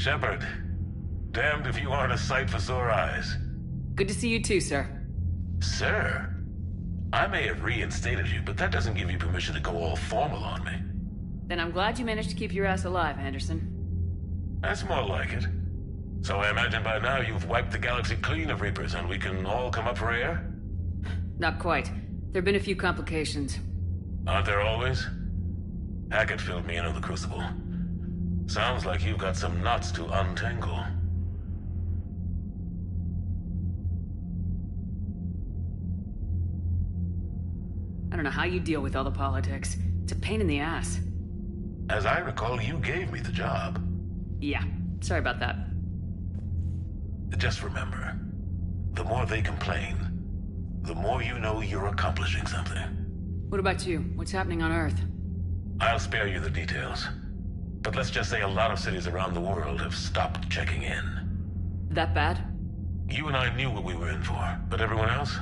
Shepard, damned if you aren't a sight for sore eyes. Good to see you too, sir. Sir? I may have reinstated you, but that doesn't give you permission to go all formal on me. Then I'm glad you managed to keep your ass alive, Anderson. That's more like it. So I imagine by now you've wiped the galaxy clean of Reapers and we can all come up for air? Not quite. There've been a few complications. Aren't there always? Hackett filled me in on the Crucible. Sounds like you've got some knots to untangle. I don't know how you deal with all the politics. It's a pain in the ass. As I recall, you gave me the job. Yeah, sorry about that. Just remember, the more they complain, the more you know you're accomplishing something. What about you? What's happening on Earth? I'll spare you the details. But let's just say a lot of cities around the world have stopped checking in. That bad? You and I knew what we were in for, but everyone else?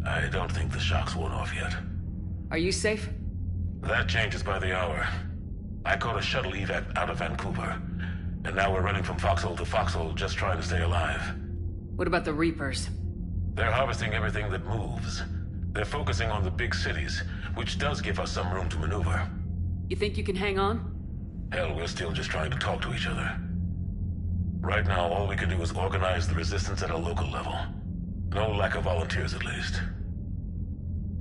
I don't think the shock's worn off yet. Are you safe? That changes by the hour. I caught a shuttle evac out of Vancouver, and now we're running from foxhole to foxhole just trying to stay alive. What about the Reapers? They're harvesting everything that moves. They're focusing on the big cities, which does give us some room to maneuver. You think you can hang on? Hell, we're still just trying to talk to each other. Right now, all we can do is organize the resistance at a local level. No lack of volunteers, at least.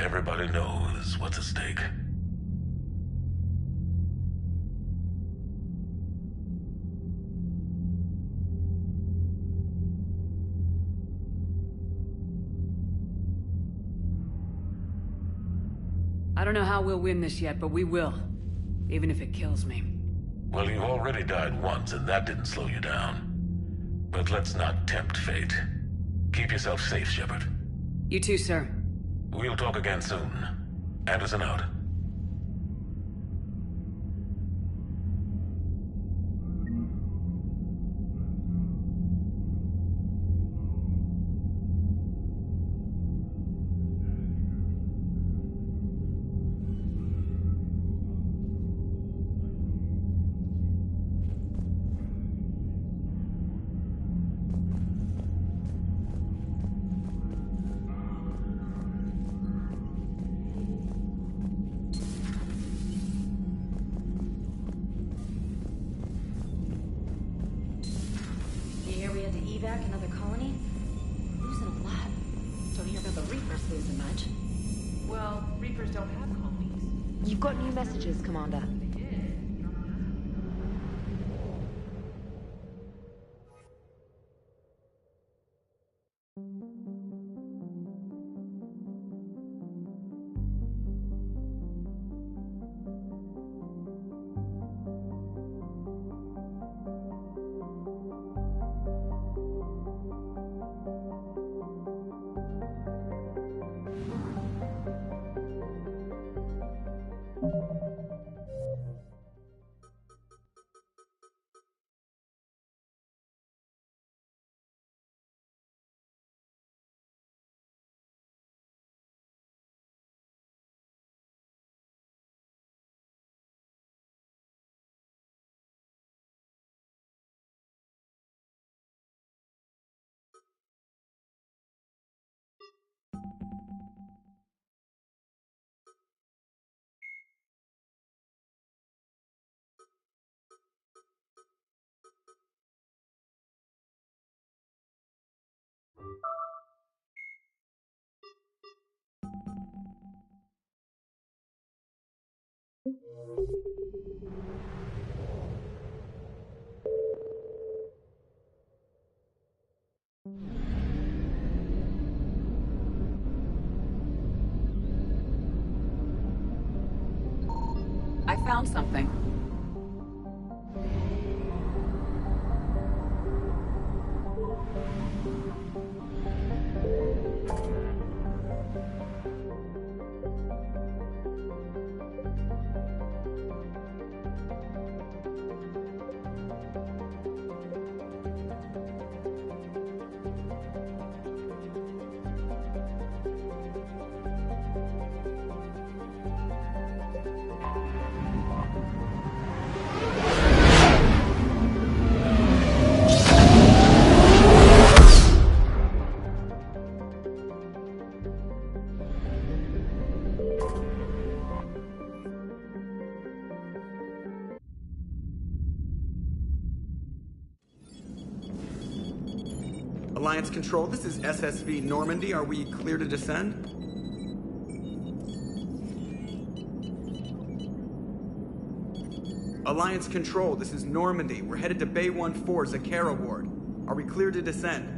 Everybody knows what's at stake. I don't know how we'll win this yet, but we will. Even if it kills me. Well, you've already died once, and that didn't slow you down. But let's not tempt fate. Keep yourself safe, Shepard. You too, sir. We'll talk again soon. Anderson out. Another colony? Losing a lot. Don't hear about the Reapers losing much. Well, Reapers don't have colonies. You've got new messages, Commander. I found something. Alliance Control, this is SSV Normandy. Are we clear to descend? Alliance Control, this is Normandy. We're headed to Bay 1-4, Zakara Ward. Are we clear to descend?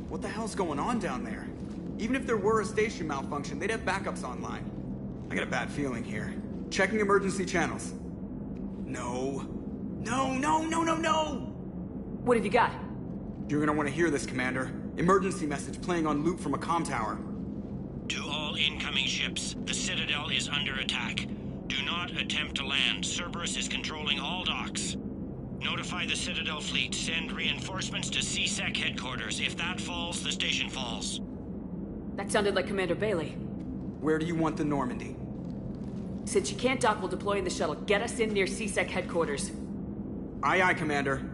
What the hell's going on down there? Even if there were a station malfunction, they'd have backups online. I got a bad feeling here. Checking emergency channels. No. No, no, no, no, no! What have you got? You're gonna want to hear this, Commander. Emergency message playing on loop from a comm tower. To all incoming ships, the Citadel is under attack. Do not attempt to land. Cerberus is controlling all docks. Notify the Citadel fleet. Send reinforcements to CSEC headquarters. If that falls, the station falls. That sounded like Commander Bailey. Where do you want the Normandy? Since you can't dock while deploying the shuttle, get us in near CSEC headquarters. Aye, aye, Commander.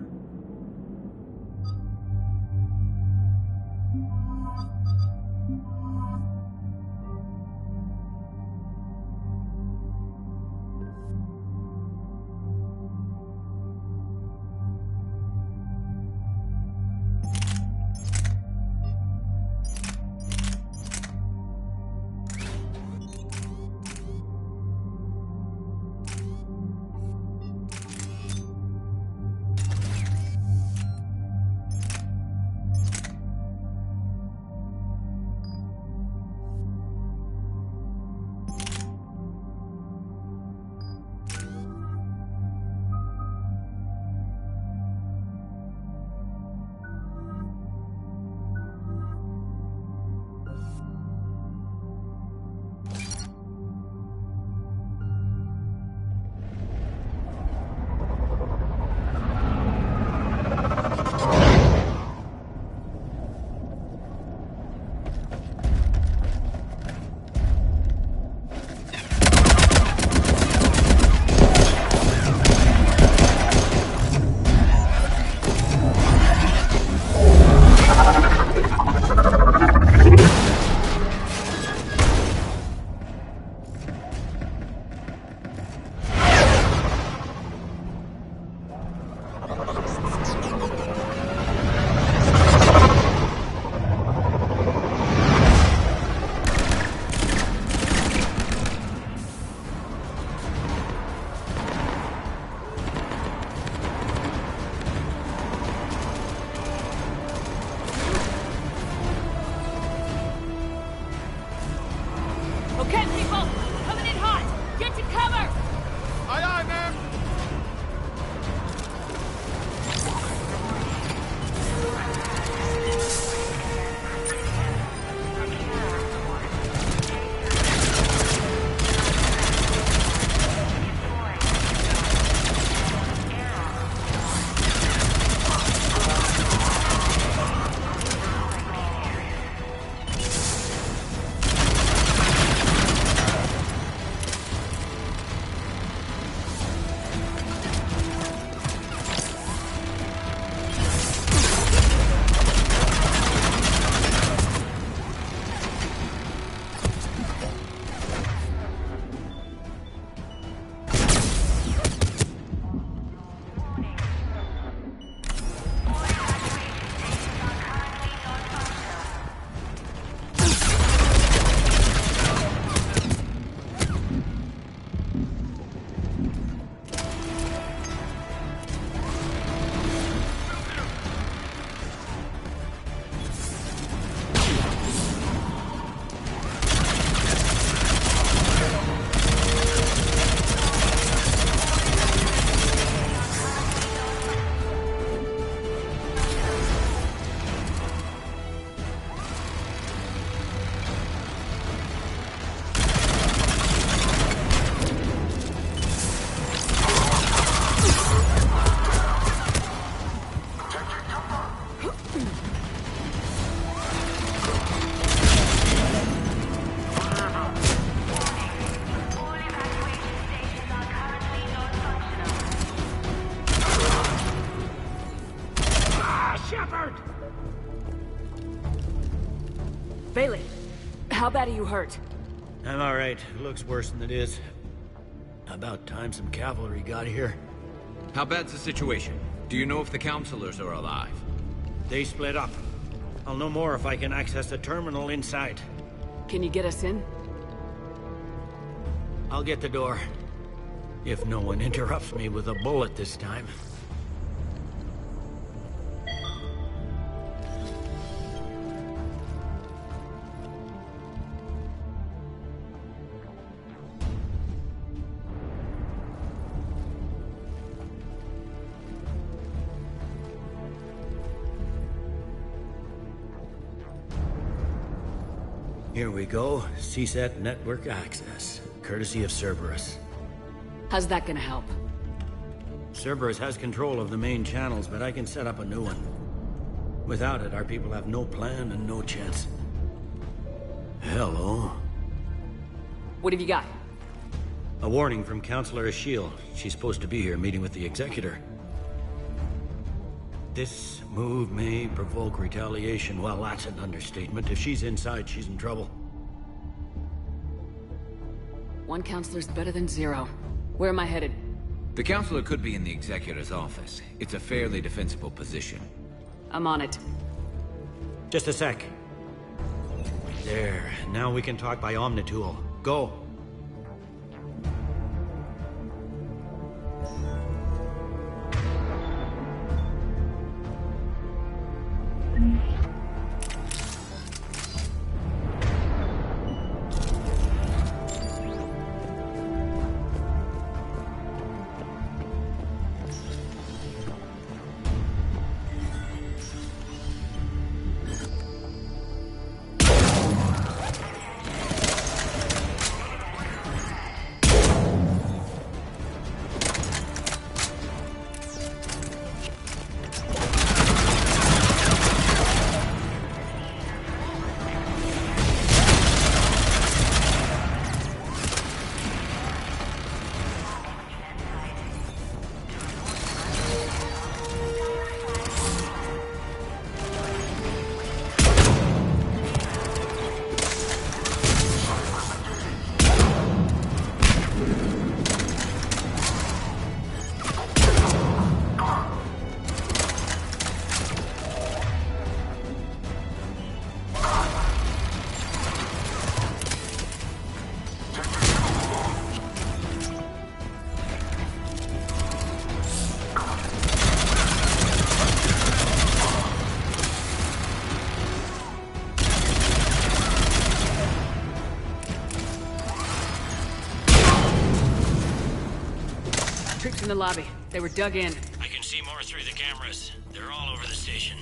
Okay, people! Coming in hot! Get to cover! Aye, aye, ma'am! Bailey, how bad are you hurt? I'm alright. Looks worse than it is. About time some cavalry got here. How bad's the situation? Do you know if the counselors are alive? They split up. I'll know more if I can access the terminal inside. Can you get us in? I'll get the door. If no one interrupts me with a bullet this time. Here we go. CSAT network access, courtesy of Cerberus. How's that gonna help? Cerberus has control of the main channels, but I can set up a new one. Without it, our people have no plan and no chance. Hello. What have you got? A warning from Counselor Ashiel. She's supposed to be here meeting with the Executor. This move may provoke retaliation. Well, that's an understatement. If she's inside, she's in trouble. One counselor's better than zero. Where am I headed? The counselor could be in the Executor's office. It's a fairly defensible position. I'm on it. Just a sec. There. Now we can talk by Omnitool. Go. Troops in the lobby. They were dug in. I can see more through the cameras. They're all over the station.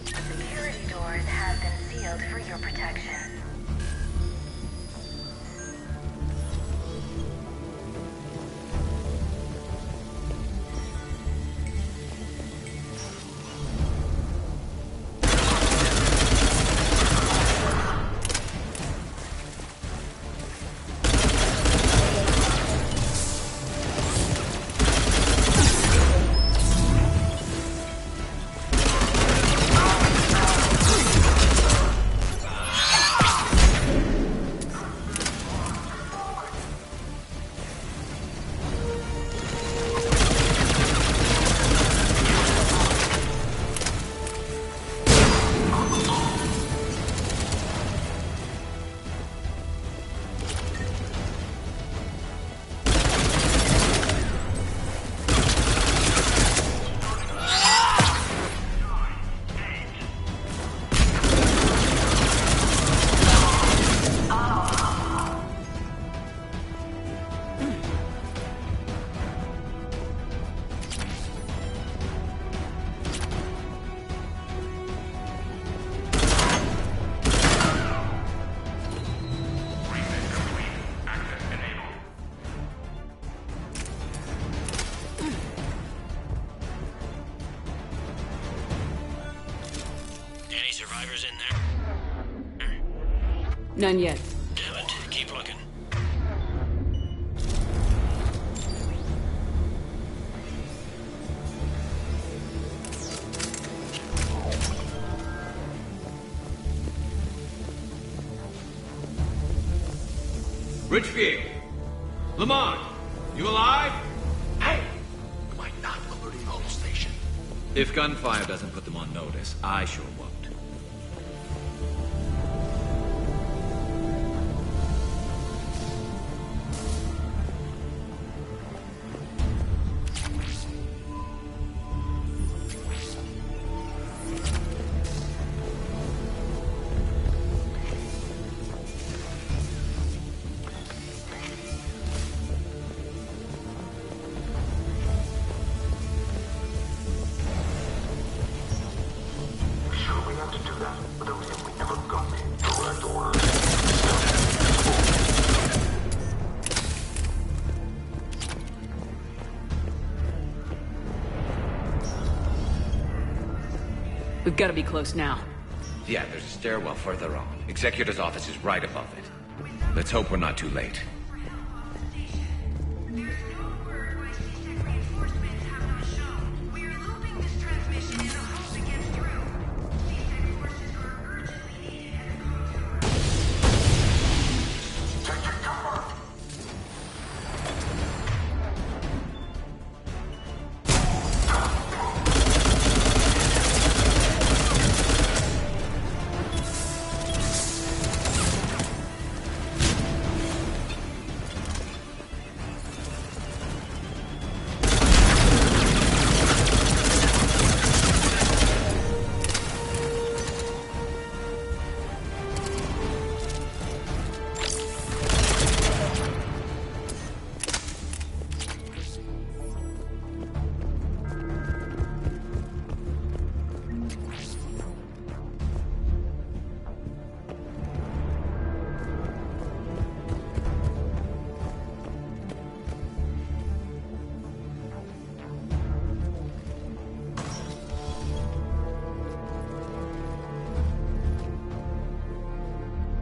Security doors have been sealed for your protection. Survivors in there? None yet. Damn it. Keep looking. Richfield! Lamont! You alive? Hey! Am I not alerting the whole station? If gunfire doesn't put them on notice, I sure won't. We've got to be close now. Yeah, there's a stairwell further on. Executor's office is right above it. Let's hope we're not too late.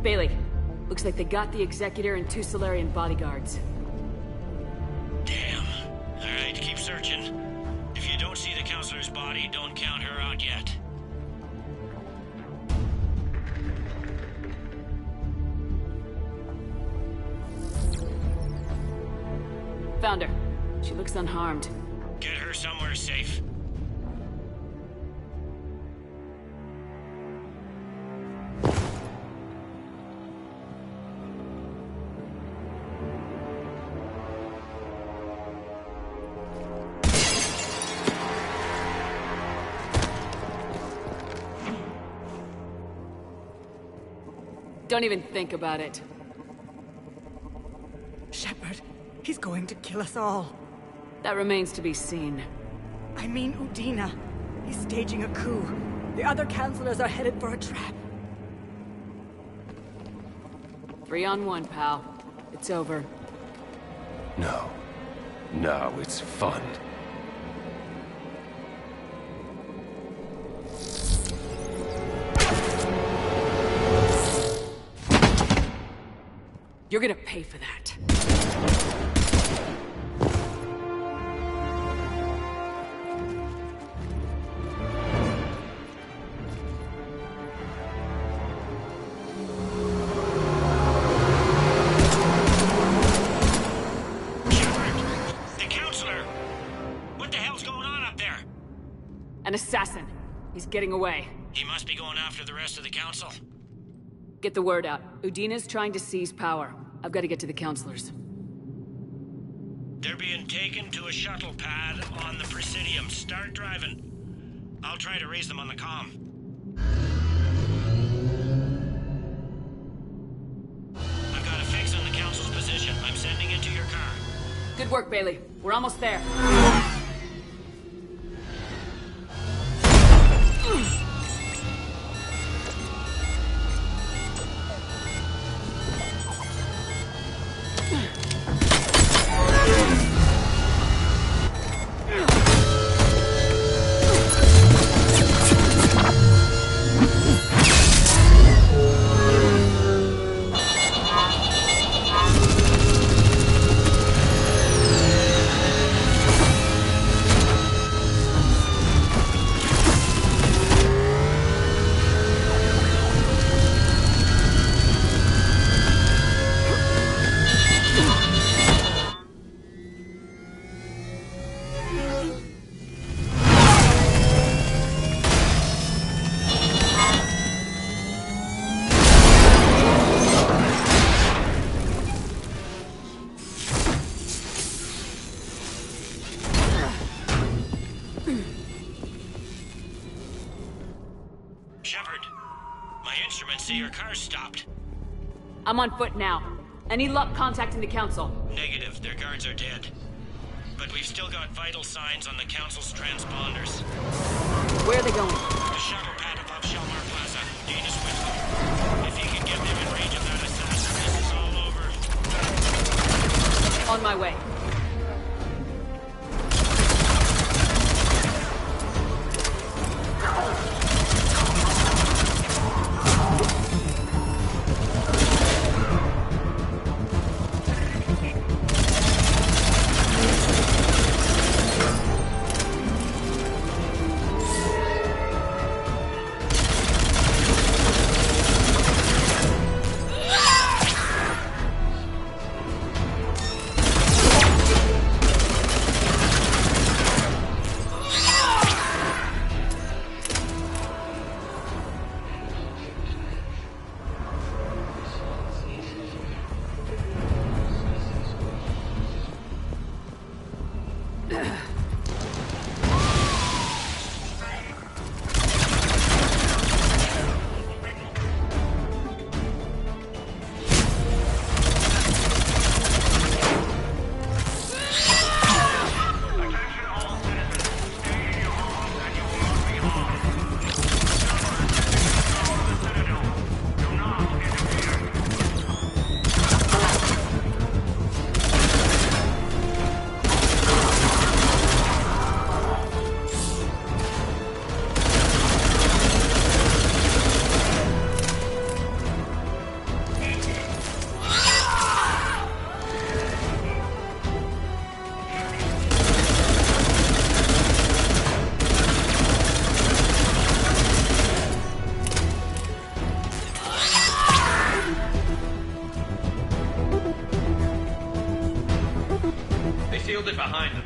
Bailey, looks like they got the Executor and 2 Solarian bodyguards. Damn. Alright, keep searching. If you don't see the counselor's body, don't count her out yet. Found her. She looks unharmed. Get her somewhere safe. Don't even think about it. Shepard, he's going to kill us all. That remains to be seen. I mean Udina. He's staging a coup. The other counselors are headed for a trap. 3 on 1, pal. It's over. No. No, it's fun. You're gonna pay for that. The counselor! What the hell's going on up there? An assassin. He's getting away. He must be going after the rest of the council. Get the word out. Udina's trying to seize power. I've got to get to the counselors. They're being taken to a shuttle pad on the Presidium. Start driving. I'll try to raise them on the comm. I've got a fix on the council's position. I'm sending it to your car. Good work, Bailey. We're almost there. say your car's stopped. I'm on foot now. Any luck contacting the council? Negative. Their guards are dead. But we've still got vital signs on the council's transponders. Where are they going? The shuttle pad above Shelmar Plaza. Dana's with them. If you can get them in range of that assassin, this is all over. On my way. Behind them.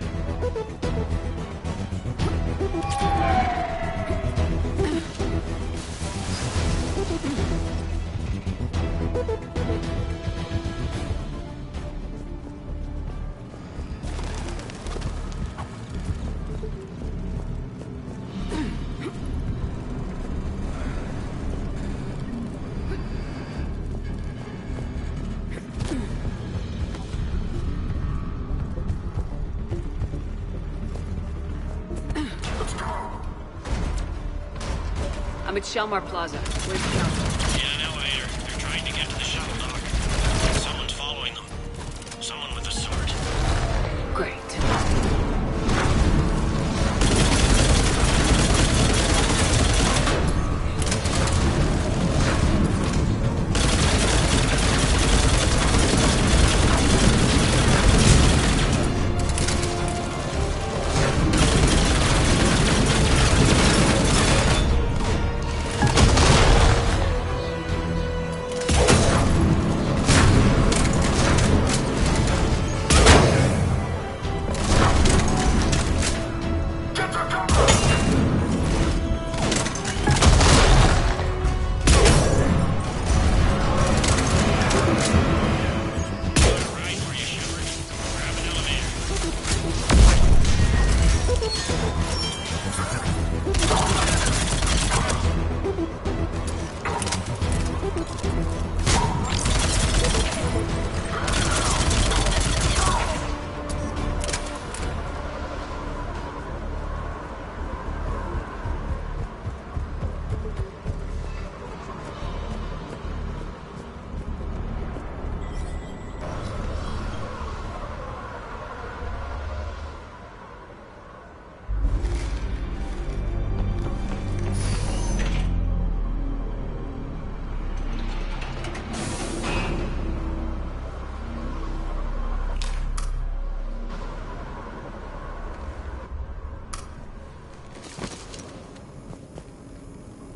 I'm at Shelmar Plaza. Where's the council? In an elevator. They're trying to get to the shuttle dock. Someone's following them. Someone with a sword. Great.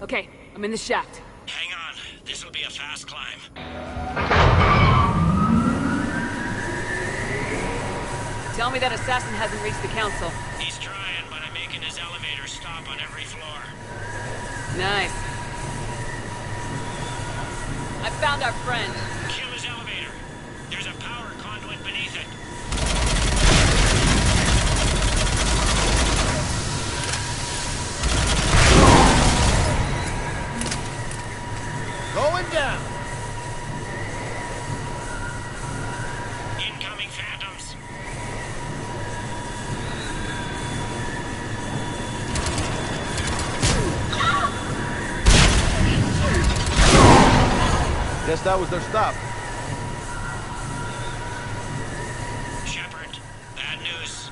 Okay, I'm in the shaft. Hang on. This'll be a fast climb. Tell me that assassin hasn't reached the council. He's trying, but I'm making his elevator stop on every floor. Nice. I found our friend. Kill his elevator. There's a power conduit beneath it. Going Guess that was their stop. Shepard, bad news.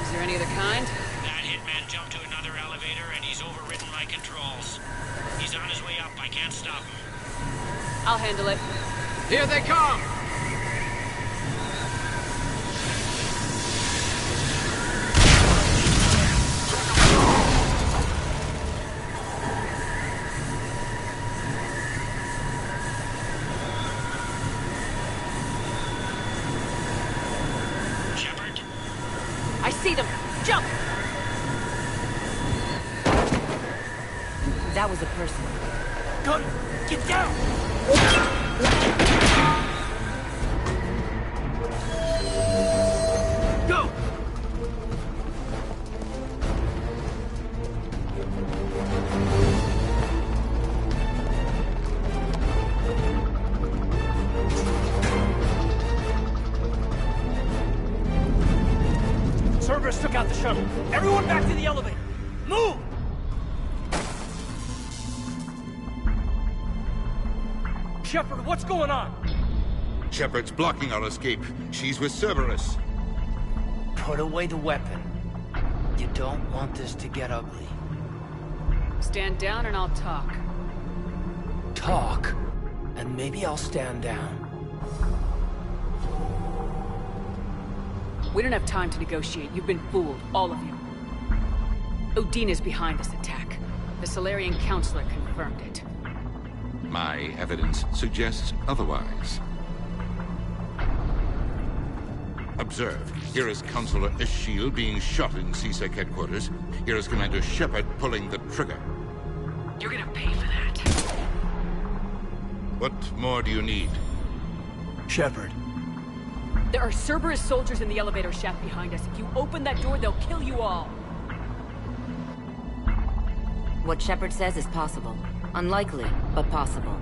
Is there any other kind? That hitman jumped to another elevator and he's overridden my controls. He's on his way up. I can't stop him. I'll handle it. Here they come! Shepard? I see them! Jump! That was a person. Gunner, get down! Go! Cerberus took out the shuttle. Everyone back to the elevator. Move! Shepard, what's going on? Shepard's blocking our escape. She's with Cerberus. Put away the weapon. You don't want this to get ugly. Stand down and I'll talk. Talk, and maybe I'll stand down. We don't have time to negotiate. You've been fooled, all of you. Udina's behind this attack. The Solarian Counselor confirmed it. My evidence suggests otherwise. Observe. Here is Counselor Eschil being shot in CSEC headquarters. Here is Commander Shepard pulling the trigger. You're gonna pay for that. What more do you need? Shepard. There are Cerberus soldiers in the elevator shaft behind us. If you open that door, they'll kill you all. What Shepard says is possible. Unlikely, but possible.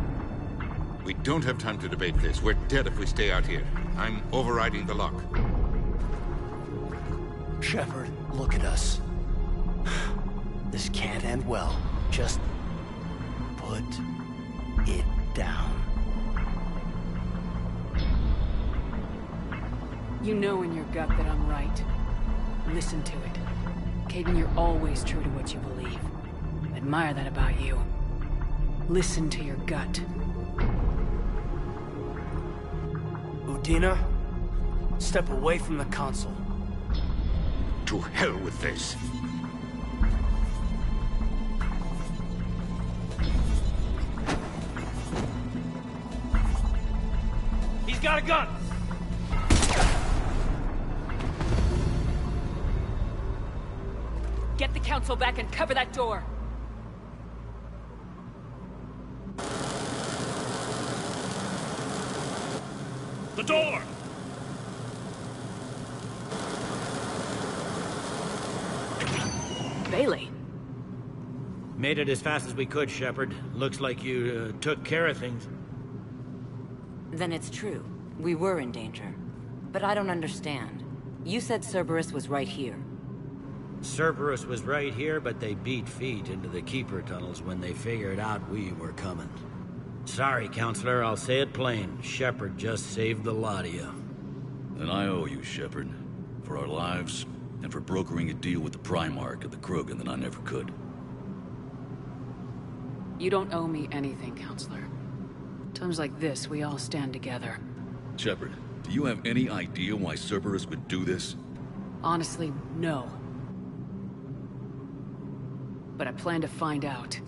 We don't have time to debate this. We're dead if we stay out here. I'm overriding the lock. Shepard, look at us. This can't end well. Just put it down. You know in your gut that I'm right. Listen to it. Caden, you're always true to what you believe. Admire that about you. Listen to your gut. Udina, step away from the console. To hell with this. He's got a gun! Get the council back and cover that door. The door! Bailey. Made it as fast as we could, Shepard. Looks like you took care of things. Then it's true. We were in danger. But I don't understand. You said Cerberus was right here. Cerberus was right here, but they beat feet into the Keeper tunnels when they figured out we were coming. Sorry, Counselor, I'll say it plain. Shepard just saved the lot of you. And I owe you, Shepard. For our lives, and for brokering a deal with the Primarch of the Krogan that I never could. You don't owe me anything, Counselor. Times like this, we all stand together. Shepard, do you have any idea why Cerberus would do this? Honestly, no. But I plan to find out.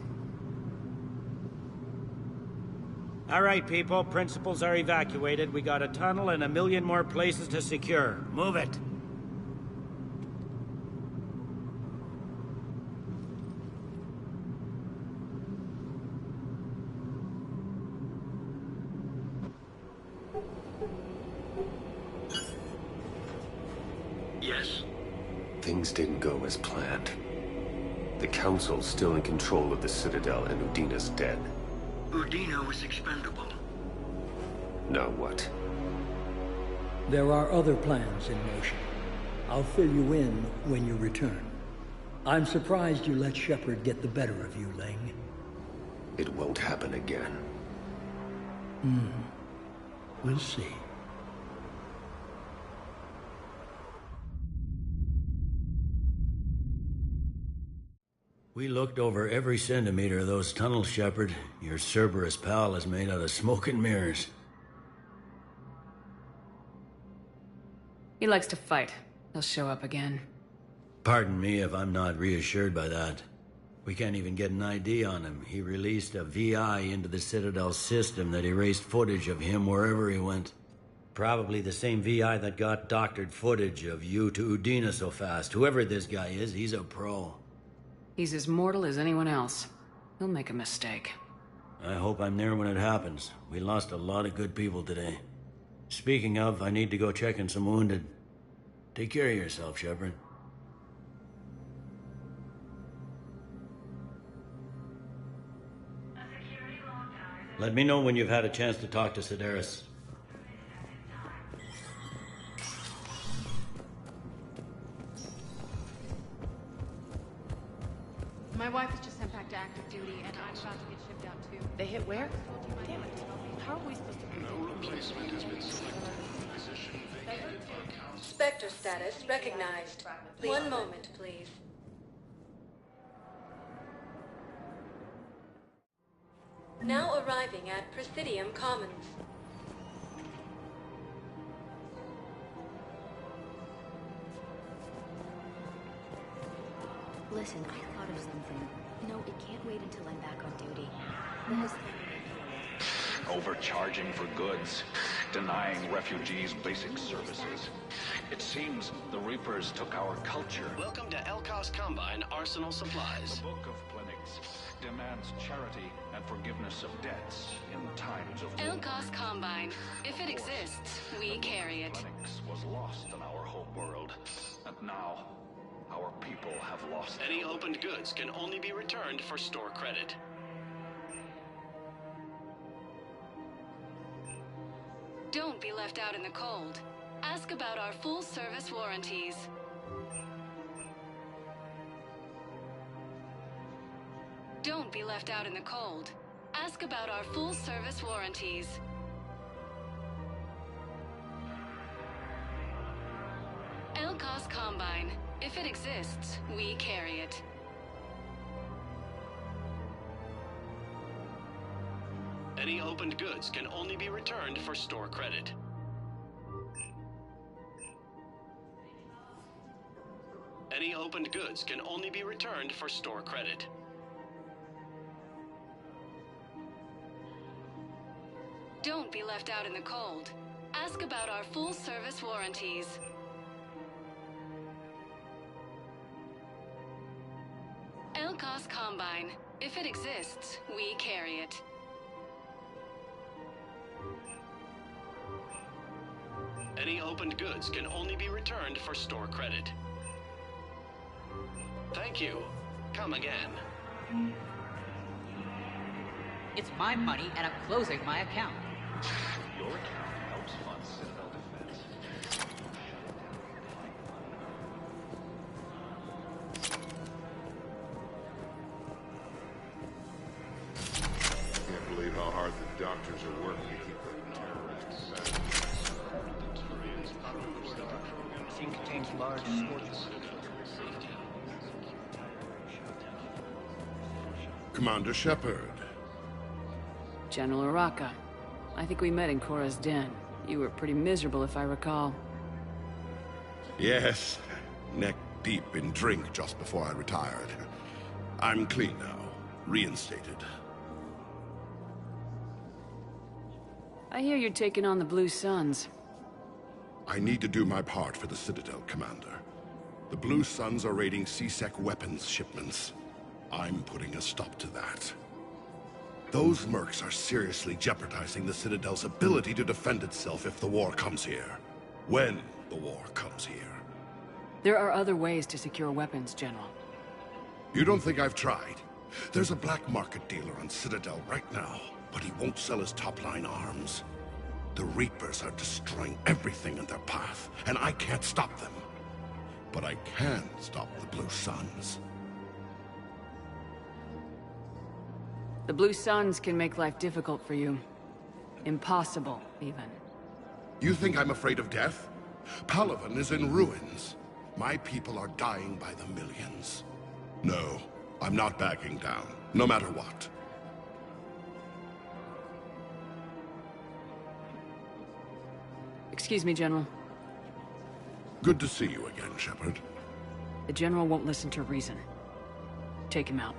All right, people. Principals are evacuated. We got a tunnel and 1 million more places to secure. Move it. Yes? Things didn't go as planned. The Council's still in control of the Citadel and Udina's dead. Udina was expendable. Now what? There are other plans in motion. I'll fill you in when you return. I'm surprised you let Shepard get the better of you, Ling. It won't happen again. We'll see. We looked over every centimeter of those tunnels, Shepard. Your Cerberus pal is made out of smoke and mirrors. He likes to fight. He'll show up again. Pardon me if I'm not reassured by that. We can't even get an ID on him. He released a VI into the Citadel system that erased footage of him wherever he went. Probably the same VI that got doctored footage of you to Udina so fast. Whoever this guy is, he's a pro. He's as mortal as anyone else. He'll make a mistake. I hope I'm there when it happens. We lost a lot of good people today. Speaking of, I need to go check on some wounded. Take care of yourself, Shepard. Let me know when you've had a chance to talk to Sedaris. My wife was just sent back to active duty, and I'm about to get shipped out too. They hit where? Damn it. How are we supposed to... No replacement has been selected. Position vacated for council. Spectre status recognized. One moment, please. Now arriving at Presidium Commons. Listen, I thought of something. No, it can't wait until I'm back on duty. Overcharging for goods, denying refugees basic services. It seems the Reapers took our culture. Welcome to Elkos Combine Arsenal Supplies. The Book of Clinics demands charity and forgiveness of debts in times of war. Elkos Combine. If it exists, we carry it. Clinics was lost in our home world, and now our people have lost. Any opened goods can only be returned for store credit. Don't be left out in the cold. Ask about our full-service warranties. Don't be left out in the cold. Ask about our full-service warranties. Elkos Combine. If it exists, we carry it. Any opened goods can only be returned for store credit. Any opened goods can only be returned for store credit. Don't be left out in the cold. Ask about our full-service warranties. Elkos Combine. If it exists, we carry it. Any opened goods can only be returned for store credit. Thank you. Come again. It's my money, and I'm closing my account. Your account helps fund Citadel defense. Can't believe how hard the doctors are working to keep the terrorists safe. Machine contains large sports. Commander Shepard. General Araka. I think we met in Cora's den. You were pretty miserable, if I recall. Yes, neck deep in drink just before I retired. I'm clean now, reinstated. I hear you're taking on the Blue Suns. I need to do my part for the Citadel, Commander. The Blue Suns are raiding C-Sec weapons shipments. I'm putting a stop to that. Those mercs are seriously jeopardizing the Citadel's ability to defend itself if the war comes here. When the war comes here. There are other ways to secure weapons, General. You don't think I've tried? There's a black market dealer on Citadel right now, but he won't sell his top-line arms. The Reapers are destroying everything in their path, and I can't stop them. But I can stop the Blue Suns. The Blue Suns can make life difficult for you. Impossible, even. You think I'm afraid of death? Palaven is in ruins. My people are dying by the millions. No, I'm not backing down, no matter what. Excuse me, General. Good to see you again, Shepard. The General won't listen to reason. Take him out.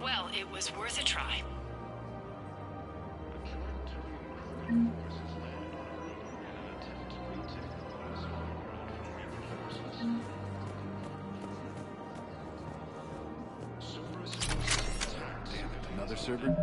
Well, it was worth a try. Damn it, another Cerber?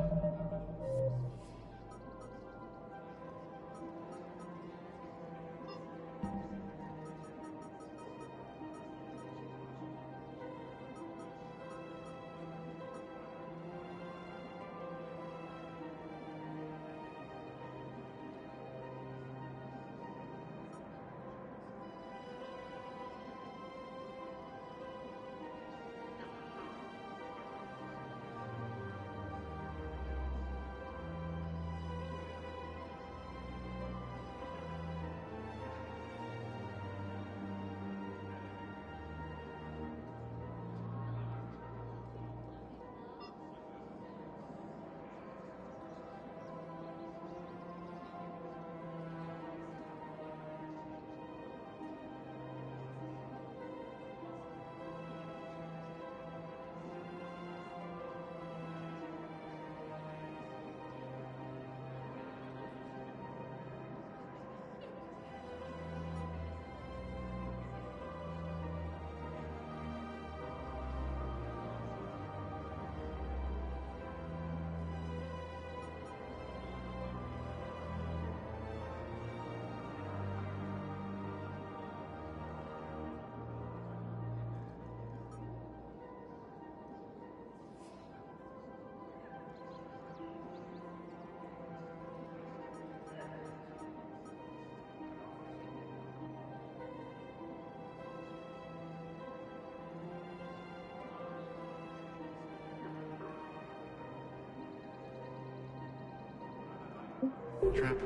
Trap,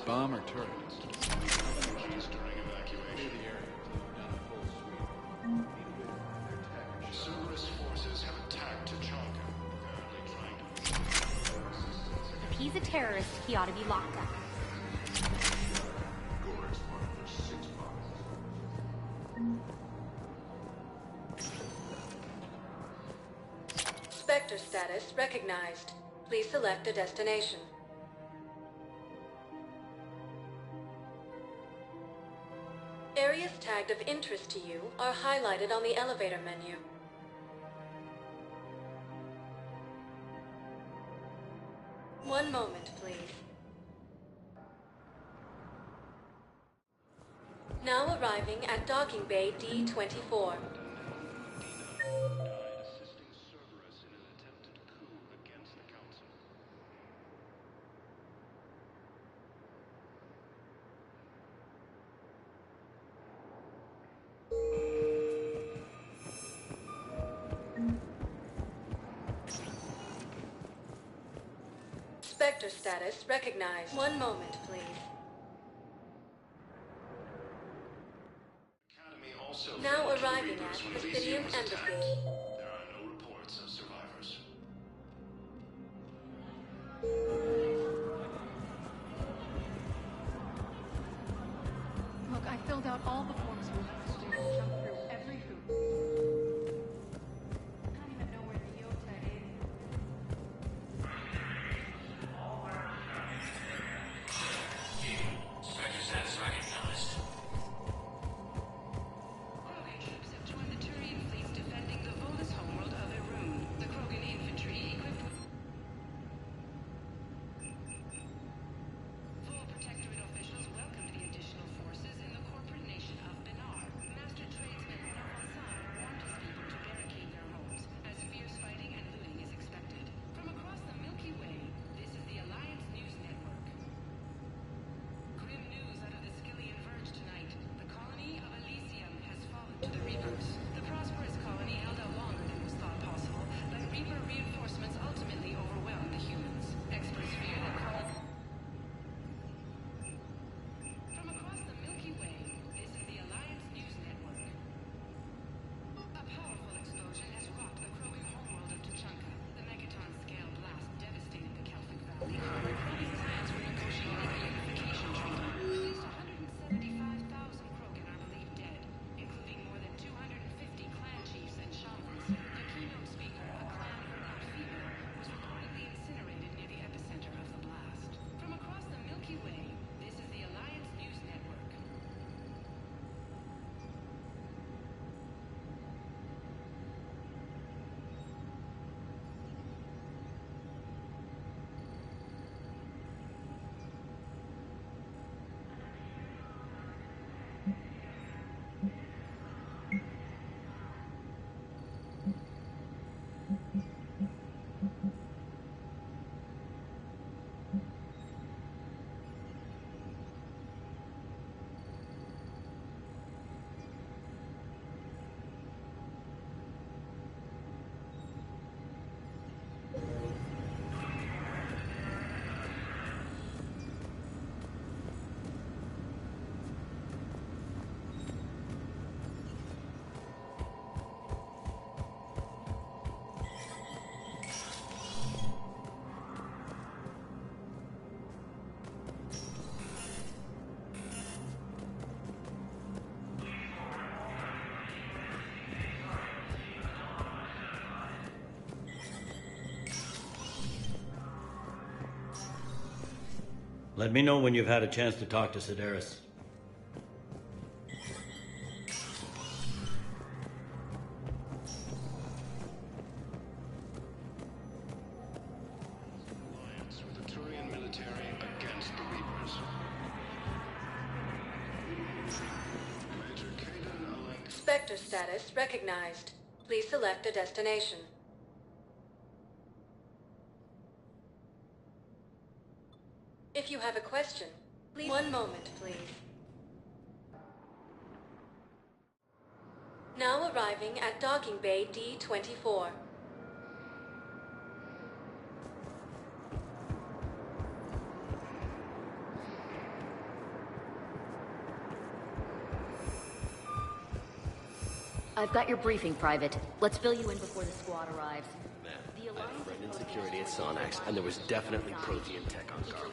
bomb, or turret? Cerberus forces have attacked Tachanka. If he's a terrorist, he ought to be locked up. Spectre status recognized. Please select a destination. Areas tagged of interest to you are highlighted on the elevator menu. One moment, please. Now arriving at docking bay D-24. Spectre status recognized. One moment, please. Now arriving at Presidium Embassy. There are no reports of survivors. Look, I filled out all the forms we have to do. Jump through every hoop. I don't even know where the Yota is. Spectre status recognized. Troops have joined the Turian fleet defending the vulnerable Let me know when you've had a chance to talk to Sedaris. Alliance with the Turian military against the Reapers. Major Conan Allen. Spectre status recognized. Please select a destination. If you have a question, please... One moment, please. Now arriving at docking bay D-24. I've got your briefing, Private. Let's fill you in before the squad arrives. Man, I have a friend in security at Sonax, and there was definitely protean tech on Garbo.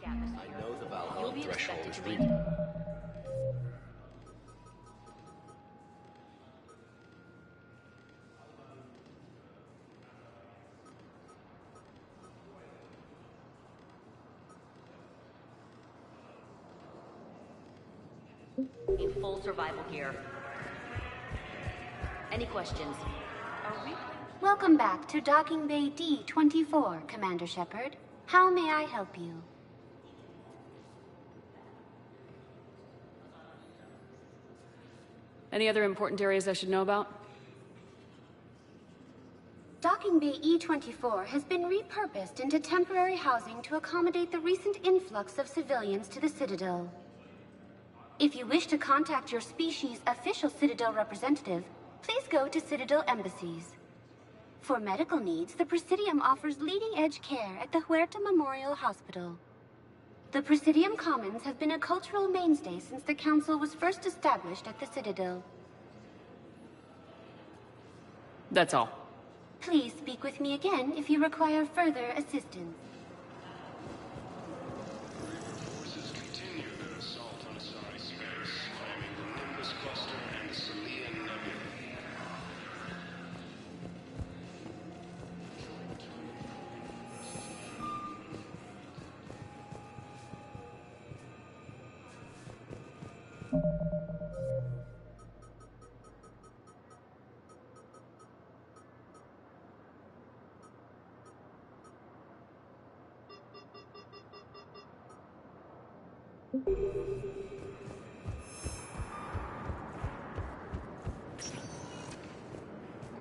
I know the Valhalla threshold is reached. In full survival gear. Any questions? Are we? Welcome back to Docking Bay D-24, Commander Shepard. How may I help you? Any other important areas I should know about? Docking Bay E-24 has been repurposed into temporary housing to accommodate the recent influx of civilians to the Citadel. If you wish to contact your species' official Citadel representative, please go to Citadel embassies. For medical needs, the Presidium offers leading-edge care at the Huerta Memorial Hospital. The Presidium Commons have been a cultural mainstay since the Council was first established at the Citadel. That's all. Please speak with me again if you require further assistance. Forces continue their assault on Asari space, claiming the Nimbus cluster and the Selian Nebula.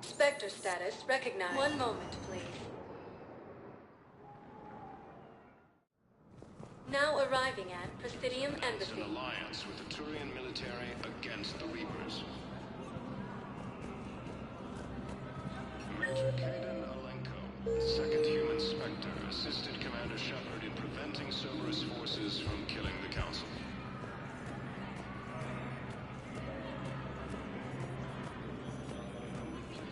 Spectre status recognized. One moment, please. Now arriving at Presidium It's Embassy. an alliance with the Turian military against the Reapers. Major Conan Alenko, second human Spectre, assisted Commander Shepard in preventing Cerberus forces from killing the Council.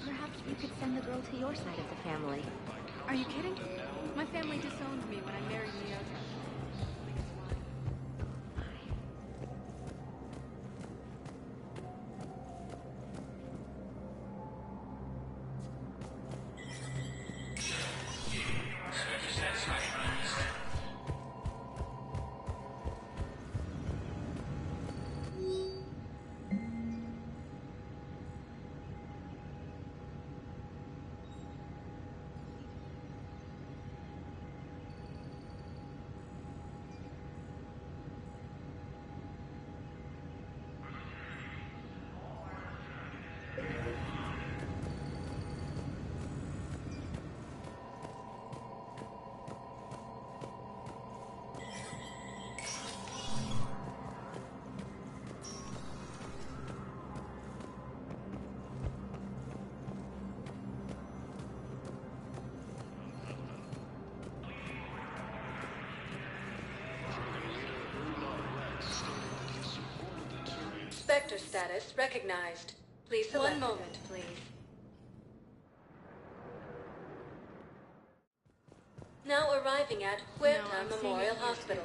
Perhaps you could send the girl to your side of the family. Are you kidding? My family disowned me when I married Leota. Spectre status recognized. Please select. One moment, please. Now arriving at Huerta Memorial Hospital.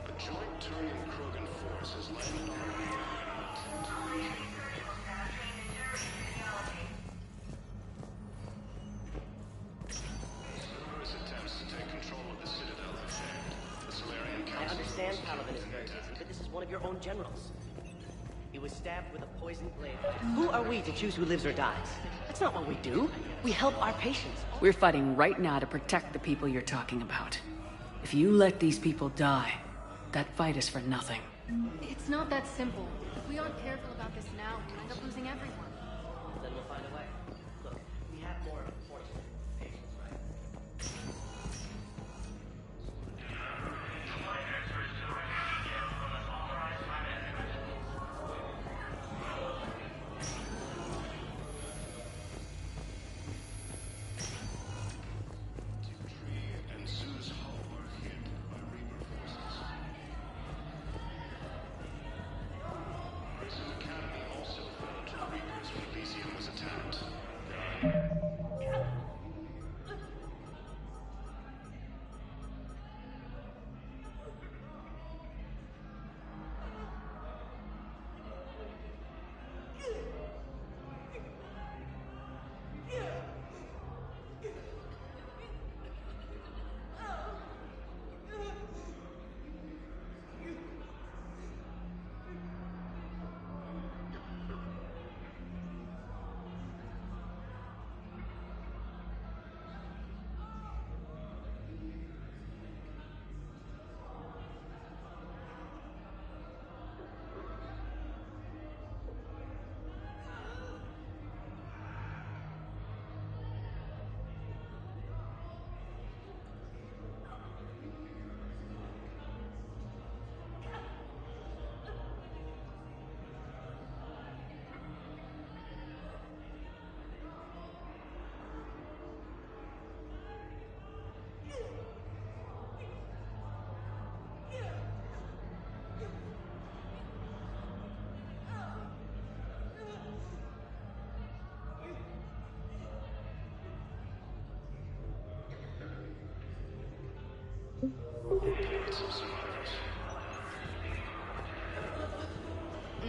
A joint Turian-Krogan force has landed on own generals. He was stabbed with a poisoned blade. Who are we to choose who lives or dies? That's not what we do. We help our patients. We're fighting right now to protect the people you're talking about. If you let these people die, that fight is for nothing. It's not that simple. If we aren't careful about this now, we'll end up losing everyone. Then we'll find a way. Look, we have more unfortunate patients, right?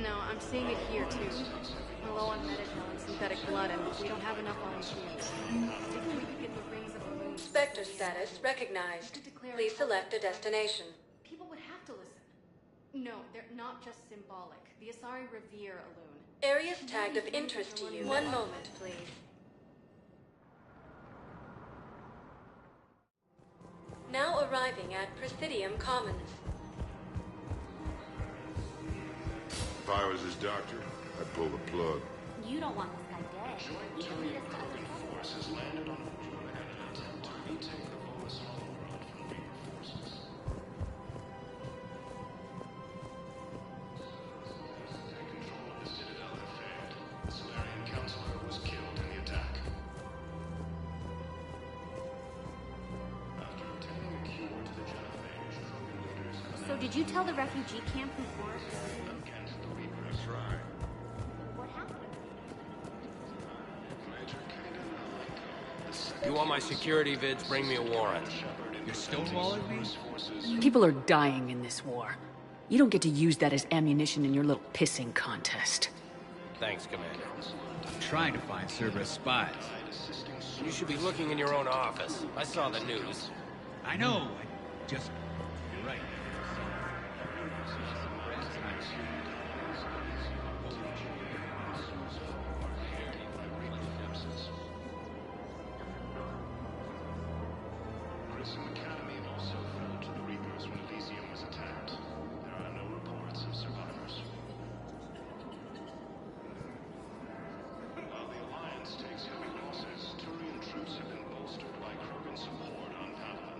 No, I'm seeing it here too. We're low on medical and synthetic blood, and we don't have enough volunteers. If we could get the rings of balloons... Spectre status recognized. Please select a destination. People would have to listen. No, they're not just symbolic. The Asari revere Elune. Areas tagged of interest to you. One moment, please. Now arriving at Presidium Commons. If I was his doctor, I'd pull the plug. You don't want this guy dead. You don't need us to understand. Force has landed on Pandora in an attempt to retake the Volus Hollow World from Reaper forces. Take control of the Citadel had failed. The Solarian Counselor was killed in the attack. After obtaining a cure to the genophage, Krogan leaders have So did you tell the refugee camp who forced? against the Reapers. That's right. What happened? If you want my security vids, bring me a warrant. You're stonewalling me? People are dying in this war. You don't get to use that as ammunition in your little pissing contest. Thanks, Commander. I'm trying to find Cerberus spies. You should be looking in your own office. I saw the news. I know. I just... You're right. Grissom Academy also fell to the Reapers when Elysium was attacked. There are no reports of survivors. While the Alliance takes heavy losses, Turian troops have been bolstered by Krogan support on Padawan.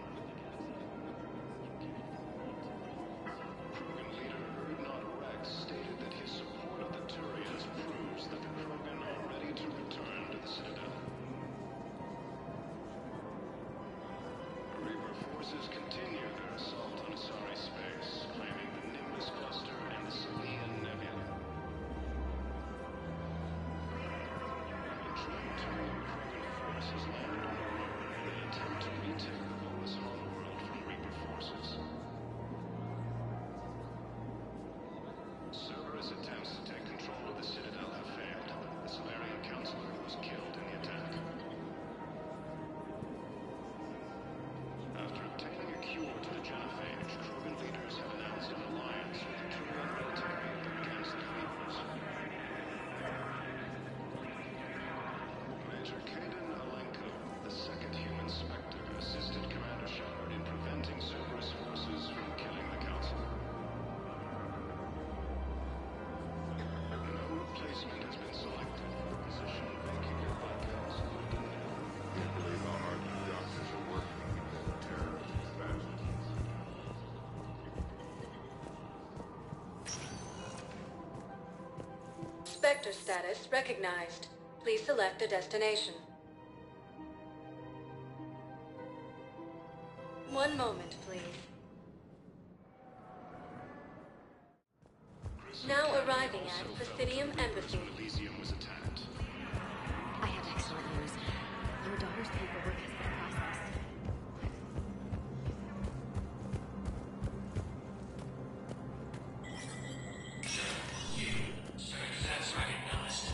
Krogan leader Urdnot Rex stated that his support of the Turians proves that the Krogan are ready to return to the Citadel. Reaper forces continue their assault on Asari space, claiming the Nimbus Cluster and the Salian Nebula. A joint Turian Krogan force has landed on the world in an attempt to retake the Volus Hollow World from Reaper forces. Cerberus attempts to take control of the Citadel have failed. The Solarian Counselor was killed in the attack. After obtaining a cure to the genophage, Krogan leaders have announced an alliance with the Turian Spectre status recognized. Please select a destination. One moment, please. Now arriving at Presidium Embassy. Elysium was attacked. I have excellent news. Your daughter's paperwork has been processed. That's recognized.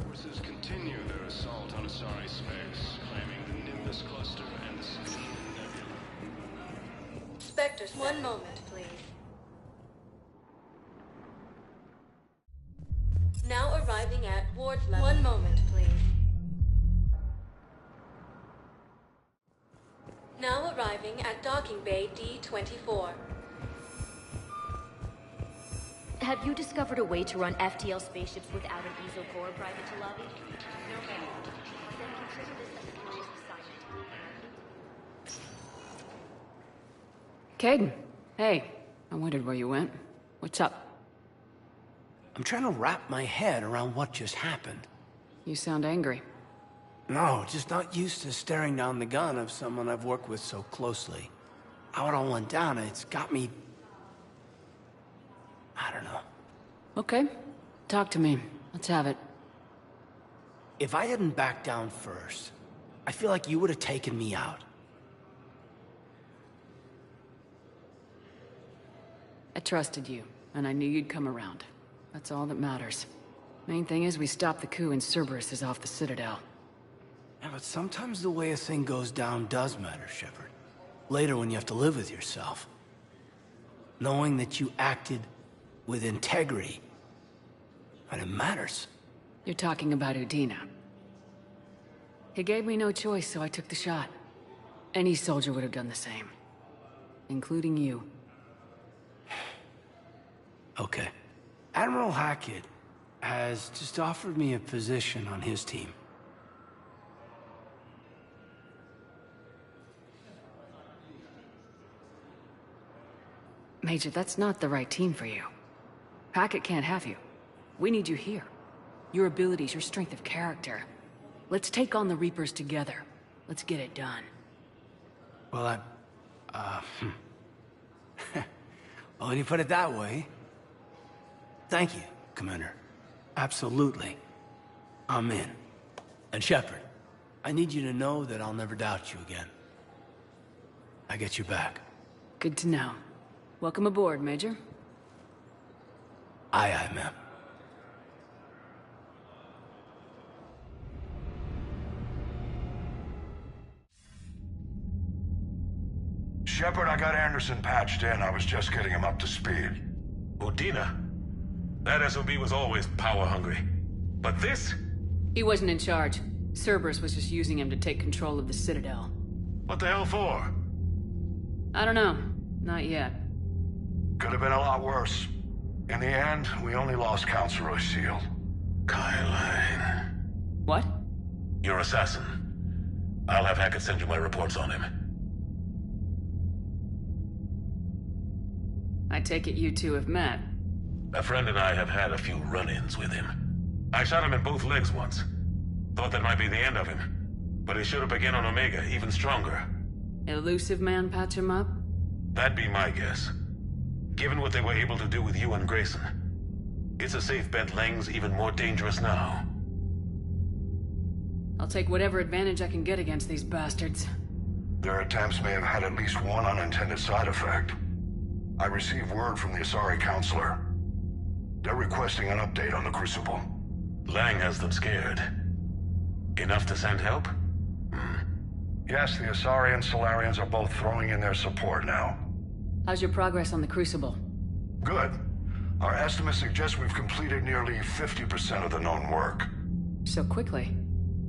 Forces continue their assault on Asari space, claiming the Nimbus cluster and the Civilian Nebula. Spectre, one moment, please. Now arriving at Ward level. One moment, please. Now arriving at Docking Bay D-24. Have you discovered a way to run FTL spaceships without an easel core, Private Talavi? No, ma'am. Then consider this as Caden, hey. I wondered where you went. What's up? I'm trying to wrap my head around what just happened. You sound angry. No, just not used to staring down the gun of someone I've worked with so closely. How it all went down, it's got me... I don't know. Okay. Talk to me. Let's have it. If I hadn't backed down first, I feel like you would have taken me out. I trusted you, and I knew you'd come around. That's all that matters. Main thing is we stopped the coup and Cerberus is off the Citadel. Yeah, but sometimes the way a thing goes down does matter, Shepard. Later when you have to live with yourself. Knowing that you acted with integrity. And it matters. You're talking about Udina. He gave me no choice, so I took the shot. Any soldier would have done the same. Including you. Okay. Admiral Hackett has just offered me a position on his team. Major, that's not the right team for you. Hackett can't have you. We need you here. Your abilities, your strength of character. Let's take on the Reapers together. Let's get it done. Well, well, when you put it that way... Thank you, Commander. Absolutely. I'm in. And Shepard, I need you to know that I'll never doubt you again. I get your back. Good to know. Welcome aboard, Major. Aye, aye, ma'am. Shepard, I got Anderson patched in. I was just getting him up to speed. Udina? That SOB was always power-hungry. But this? He wasn't in charge. Cerberus was just using him to take control of the Citadel. What the hell for? I don't know. Not yet. Could have been a lot worse. In the end, we only lost Counselor O'Shield. Kyline. What? Your assassin. I'll have Hackett send you my reports on him. I take it you two have met. A friend and I have had a few run-ins with him. I shot him in both legs once. Thought that might be the end of him. But he should have again on Omega, even stronger. Elusive man patch him up? That'd be my guess. Given what they were able to do with you and Grayson, it's a safe bet Lang's even more dangerous now. I'll take whatever advantage I can get against these bastards. Their attempts may have had at least one unintended side effect. I received word from the Asari Counselor. They're requesting an update on the Crucible. Lang has them scared. Enough to send help? Yes, the Asari and Solarians are both throwing in their support now. How's your progress on the Crucible? Good. Our estimates suggest we've completed nearly 50% of the known work. So quickly?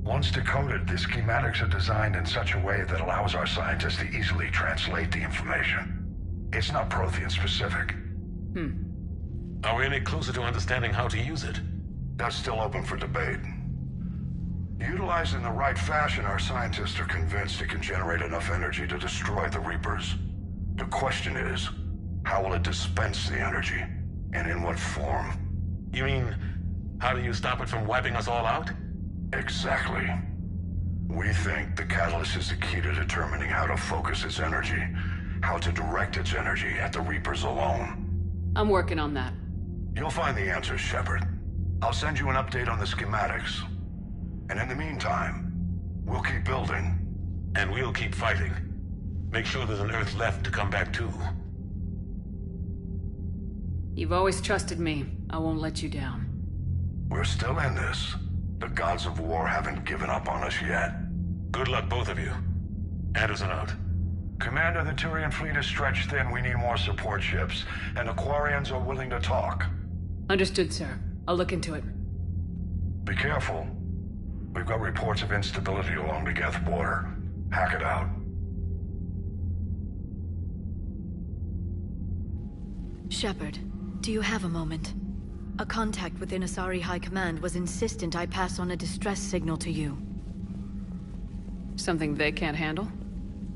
Once decoded, the schematics are designed in such a way that allows our scientists to easily translate the information. It's not Prothean specific. Are we any closer to understanding how to use it? That's still open for debate. Utilized in the right fashion, our scientists are convinced it can generate enough energy to destroy the Reapers. The question is, how will it dispense the energy? And in what form? You mean, how do you stop it from wiping us all out? Exactly. We think the catalyst is the key to determining how to focus its energy, how to direct its energy at the Reapers alone. I'm working on that. You'll find the answers, Shepard. I'll send you an update on the schematics. And in the meantime, we'll keep building. And we'll keep fighting. Make sure there's an Earth left to come back to. You've always trusted me. I won't let you down. We're still in this. The gods of war haven't given up on us yet. Good luck, both of you. Anderson out. Commander, the Turian fleet is stretched thin. We need more support ships. And the Quarians are willing to talk. Understood, sir. I'll look into it. Be careful. We've got reports of instability along the Geth border. Hack it out. Shepard, do you have a moment? A contact within Asari High Command was insistent I pass on a distress signal to you. Something they can't handle?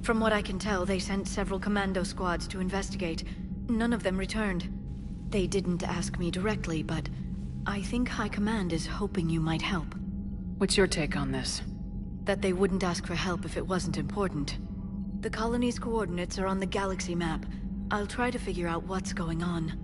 From what I can tell, they sent several commando squads to investigate. None of them returned. They didn't ask me directly, but I think High Command is hoping you might help. What's your take on this? That they wouldn't ask for help if it wasn't important. The colony's coordinates are on the galaxy map. I'll try to figure out what's going on.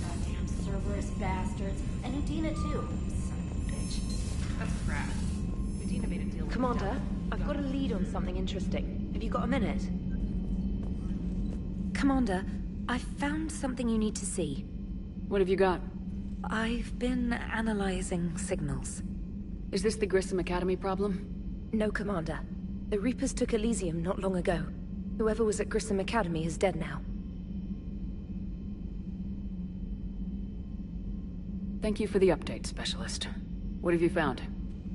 Goddamn Cerberus bastards. And Udina too. Son of a bitch. That's crap. Udina made a deal with Commander, I've got a lead on something interesting. Have you got a minute? Commander, I've found something you need to see. What have you got? I've been analyzing signals. Is this the Grissom Academy problem? No, Commander. The Reapers took Elysium not long ago. Whoever was at Grissom Academy is dead now. Thank you for the update, Specialist. What have you found?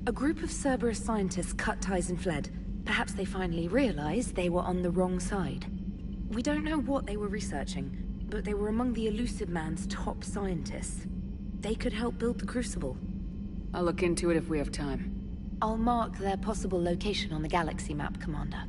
A group of Cerberus scientists cut ties and fled. Perhaps they finally realized they were on the wrong side. We don't know what they were researching, but they were among the Elusive Man's top scientists. They could help build the Crucible. I'll look into it if we have time. I'll mark their possible location on the galaxy map, Commander.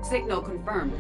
Signal confirmed.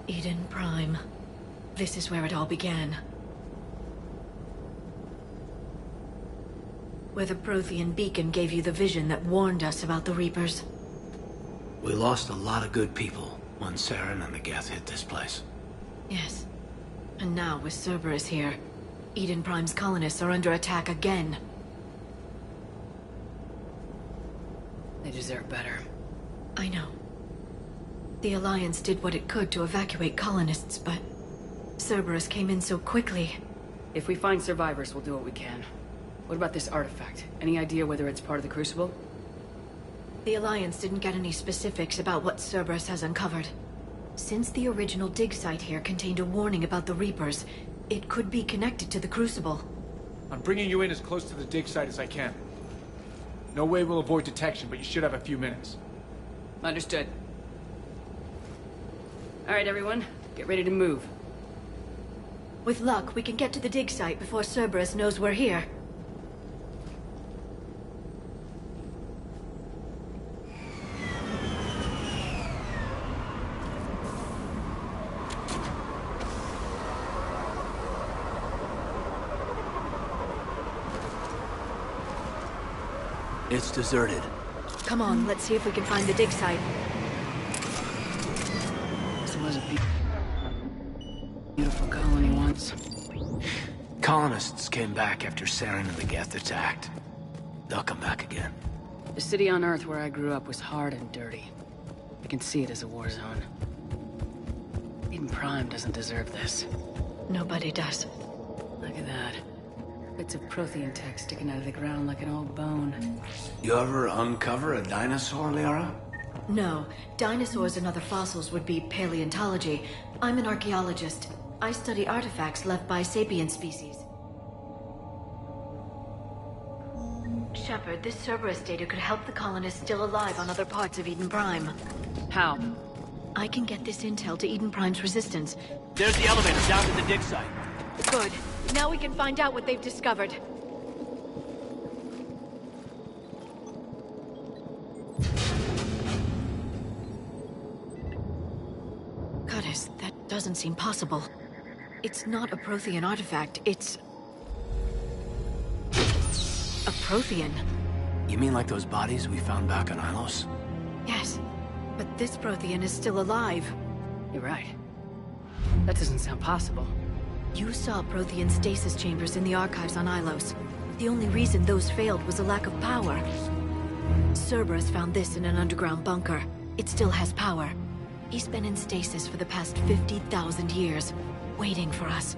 Eden Prime. This is where it all began. Where the Prothean beacon gave you the vision that warned us about the Reapers. We lost a lot of good people when Saren and the Geth hit this place. Yes. And now, with Cerberus here, Eden Prime's colonists are under attack again. They deserve better. I know. The Alliance did what it could to evacuate colonists, but Cerberus came in so quickly. If we find survivors, we'll do what we can. What about this artifact? Any idea whether it's part of the Crucible? The Alliance didn't get any specifics about what Cerberus has uncovered. Since the original dig site here contained a warning about the Reapers, it could be connected to the Crucible. I'm bringing you in as close to the dig site as I can. No way we'll avoid detection, but you should have a few minutes. Understood. All right, everyone. Get ready to move. With luck, we can get to the dig site before Cerberus knows we're here. It's deserted. Come on, let's see if we can find the dig site. This was a beautiful colony once. Colonists came back after Saren and the Geth attacked. They'll come back again. The city on Earth where I grew up was hard and dirty. I can see it as a war zone. Eden Prime doesn't deserve this. Nobody does. Look at that. Bits of Prothean tech sticking out of the ground like an old bone. You ever uncover a dinosaur, Liara? No. Dinosaurs and other fossils would be paleontology. I'm an archaeologist. I study artifacts left by sapient species. Shepard, this Cerberus data could help the colonists still alive on other parts of Eden Prime. How? I can get this intel to Eden Prime's resistance. There's the elevator down to the dig site. Good. Now we can find out what they've discovered. Goddess, that doesn't seem possible. It's not a Prothean artifact, it's... a Prothean. You mean like those bodies we found back on Ilos? Yes, but this Prothean is still alive. You're right. That doesn't sound possible. You saw Prothean stasis chambers in the archives on Ilos. The only reason those failed was a lack of power. Cerberus found this in an underground bunker. It still has power. He's been in stasis for the past 50,000 years, waiting for us.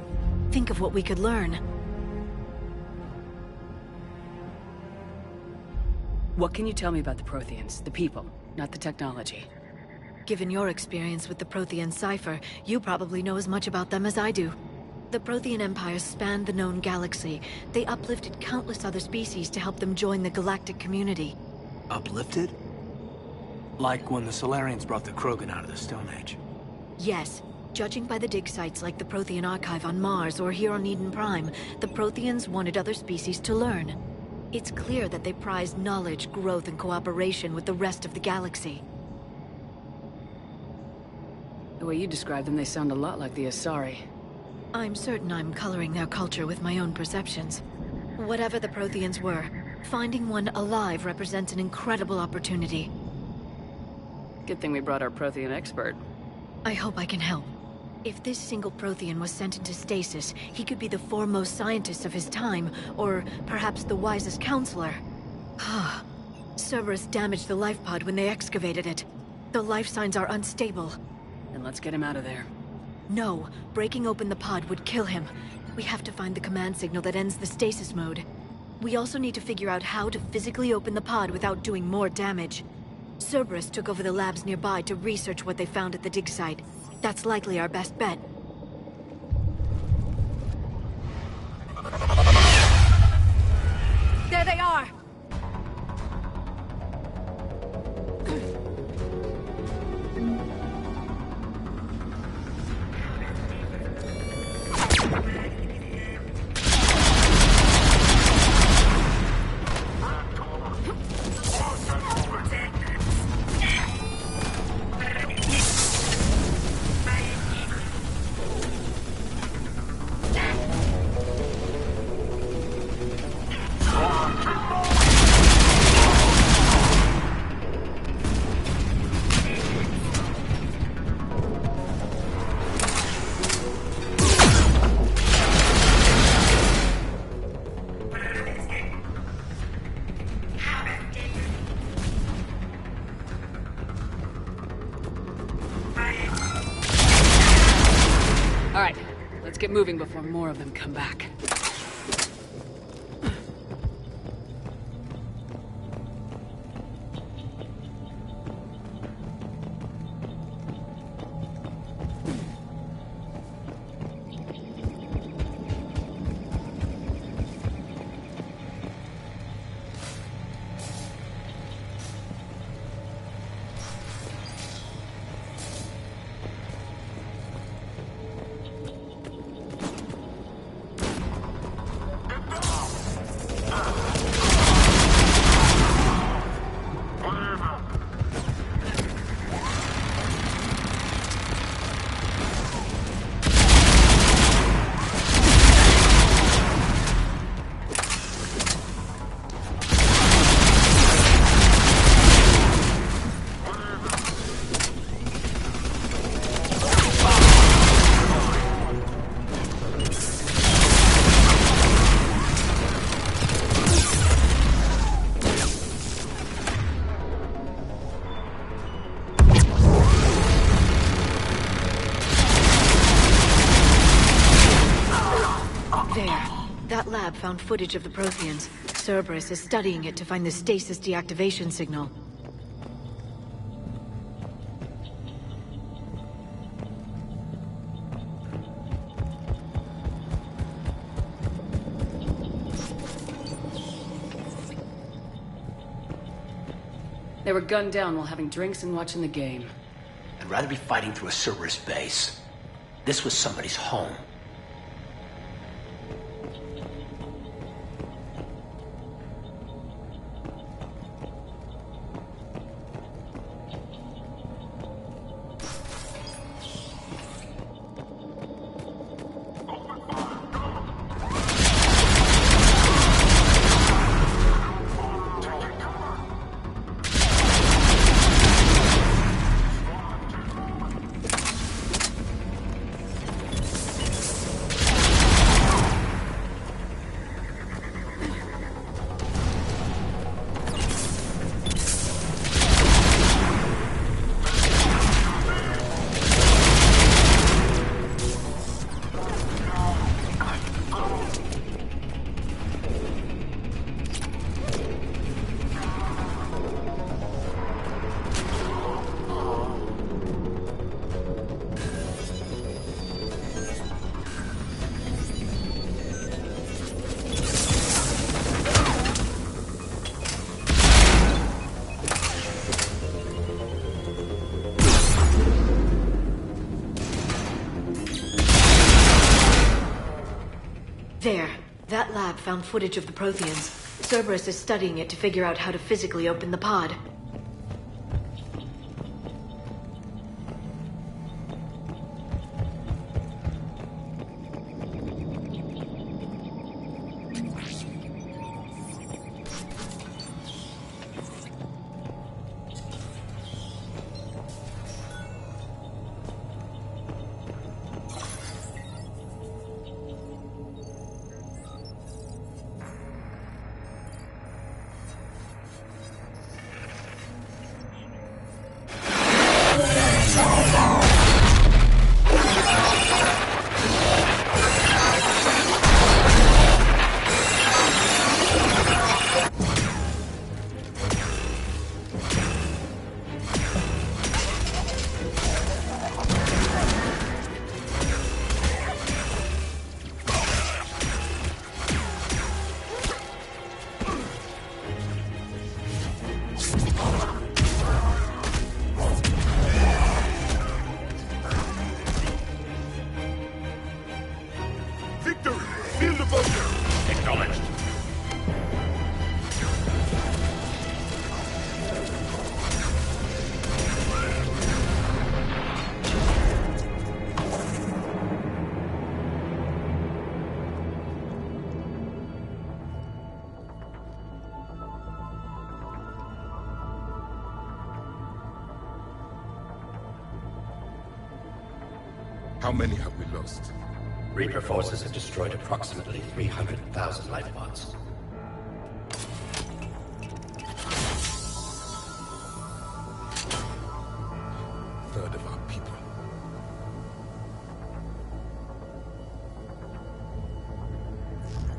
Think of what we could learn. What can you tell me about the Protheans, the people, not the technology? Given your experience with the Prothean cipher, you probably know as much about them as I do. The Prothean Empire spanned the known galaxy. They uplifted countless other species to help them join the galactic community. Uplifted? Like when the Solarians brought the Krogan out of the Stone Age? Yes. Judging by the dig sites like the Prothean Archive on Mars or here on Eden Prime, the Protheans wanted other species to learn. It's clear that they prized knowledge, growth, and cooperation with the rest of the galaxy. The way you describe them, they sound a lot like the Asari. I'm certain I'm coloring their culture with my own perceptions. Whatever the Protheans were, finding one alive represents an incredible opportunity. Good thing we brought our Prothean expert. I hope I can help. If this single Prothean was sent into stasis, he could be the foremost scientist of his time, or perhaps the wisest counselor. Cerberus damaged the life pod when they excavated it. The life signs are unstable. Then let's get him out of there. No, breaking open the pod would kill him. We have to find the command signal that ends the stasis mode. We also need to figure out how to physically open the pod without doing more damage. Cerberus took over the labs nearby to research what they found at the dig site. That's likely our best bet. There they are! get moving before more of them come back. Found footage of the Protheans. Cerberus is studying it to find the stasis deactivation signal. They were gunned down while having drinks and watching the game. I'd rather be fighting through a Cerberus base. This was somebody's home. There. That lab found footage of the Protheans. Cerberus is studying it to figure out how to physically open the pod. How many have we lost? Reaper forces have destroyed approximately 300,000 lifebots. Third of our people.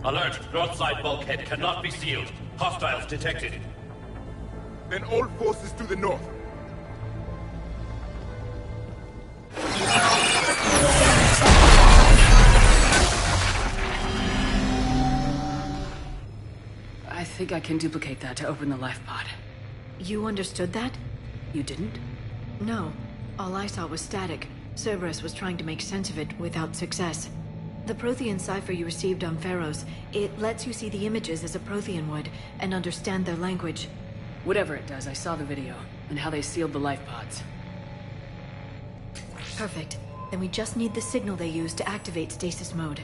Alert! North side bulkhead cannot be sealed. Hostiles detected. Then all forces to the north. I think I can duplicate that to open the life pod. You understood that? You didn't? No. All I saw was static. Cerberus was trying to make sense of it without success. The Prothean cipher you received on Pharaohs, it lets you see the images as a Prothean would, and understand their language. Whatever it does, I saw the video, and how they sealed the life pods. Perfect. Then we just need the signal they use to activate stasis mode.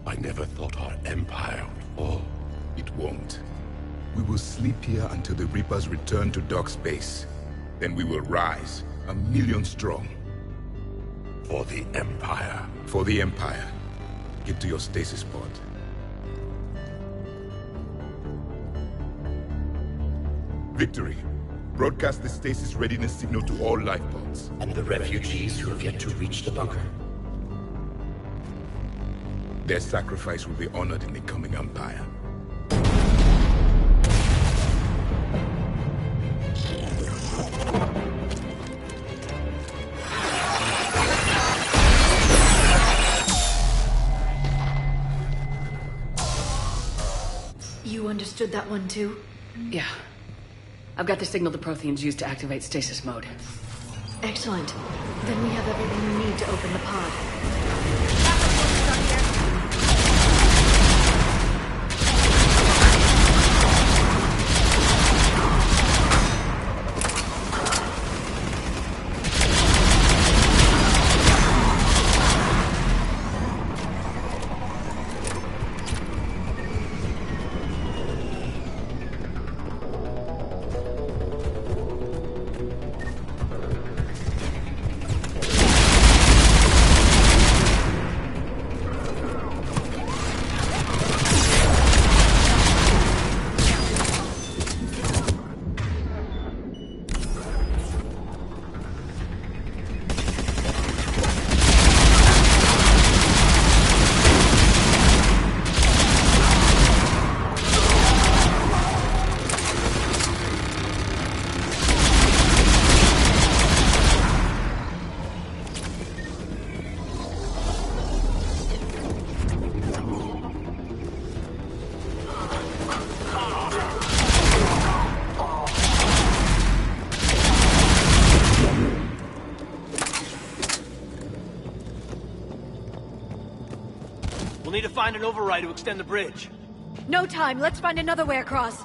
I never thought our empire would fall. It won't. We will sleep here until the Reapers return to dock space. Then we will rise, 1,000,000 strong. For the Empire. For the Empire. Get to your stasis pod. Victory. Broadcast the stasis readiness signal to all life pods. And the refugees who have yet to reach the bunker. Their sacrifice will be honored in the coming Empire. You understood that one too? Yeah. I've got the signal the Protheans use to activate stasis mode. Excellent. Then we have everything we need to open the pod. We'll need to find an override to extend the bridge. No time. Let's find another way across.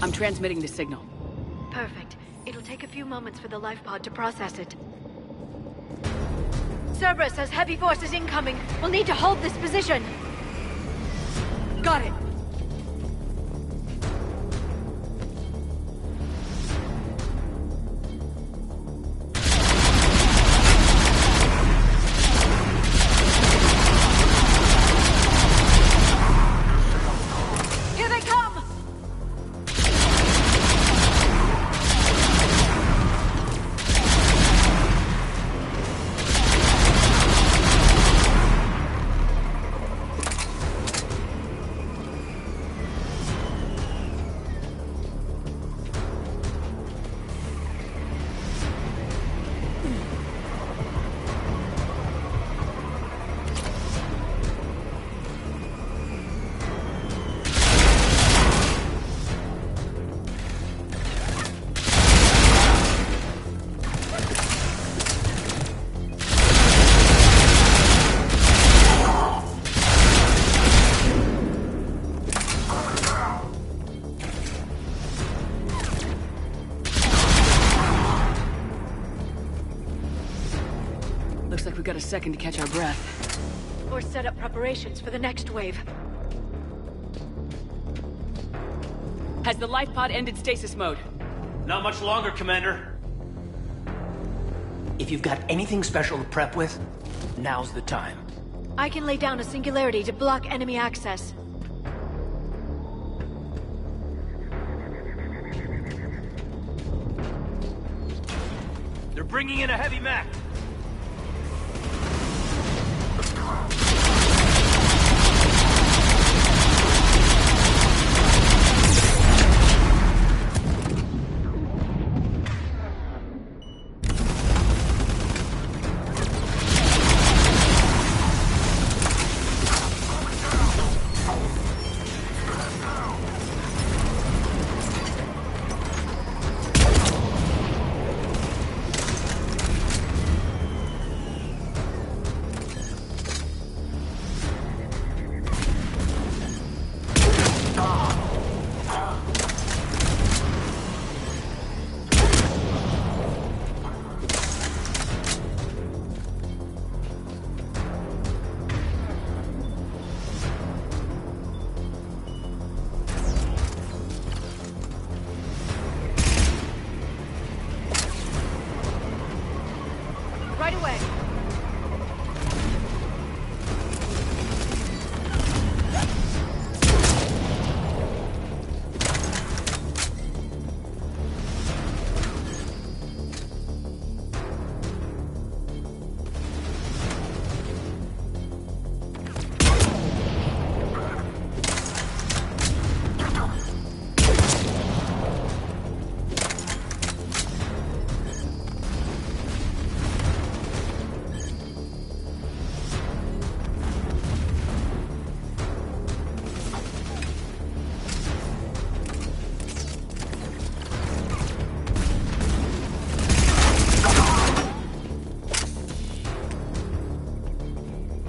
I'm transmitting the signal. Perfect. It'll take a few moments for the life pod to process it. Cerberus has heavy forces incoming. We'll need to hold this position. Got it. Here they come! Looks like we got a second to catch our breath. Or set up preparations for the next wave. Has the life pod ended stasis mode? Not much longer, Commander. If you've got anything special to prep with, now's the time. I can lay down a singularity to block enemy access. They're bringing in a heavy mech. Right away.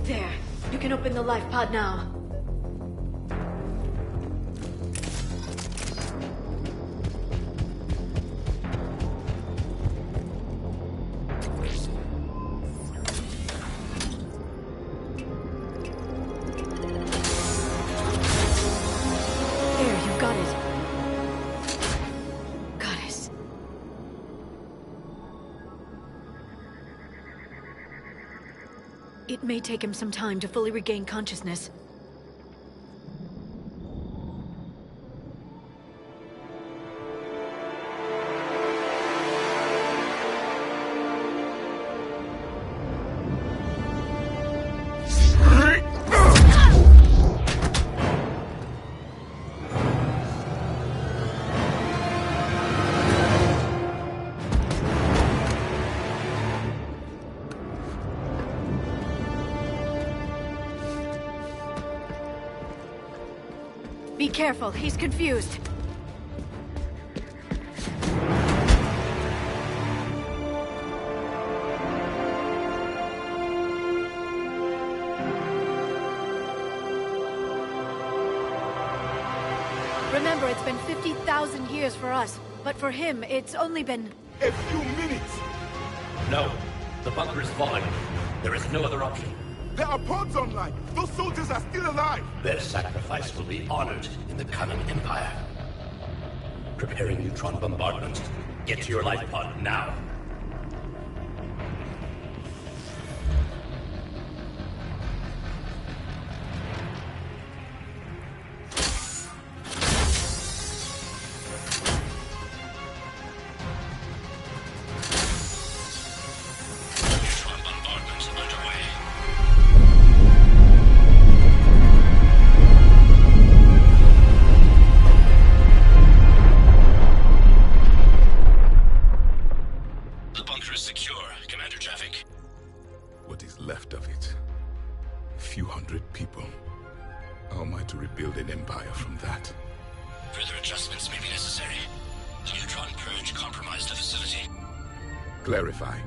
There. You can open the life pod now. There, you got it. Goddess. It may take him some time to fully regain consciousness. Be careful, he's confused. Remember, it's been 50,000 years for us. But for him, it's only been... A few minutes! No. The bunker is falling. There is no other option. There are pods online! Those soldiers are still alive! Their sacrifice will be honored in the coming Empire. Preparing neutron bombardment. Get to your life pod now. Clarify.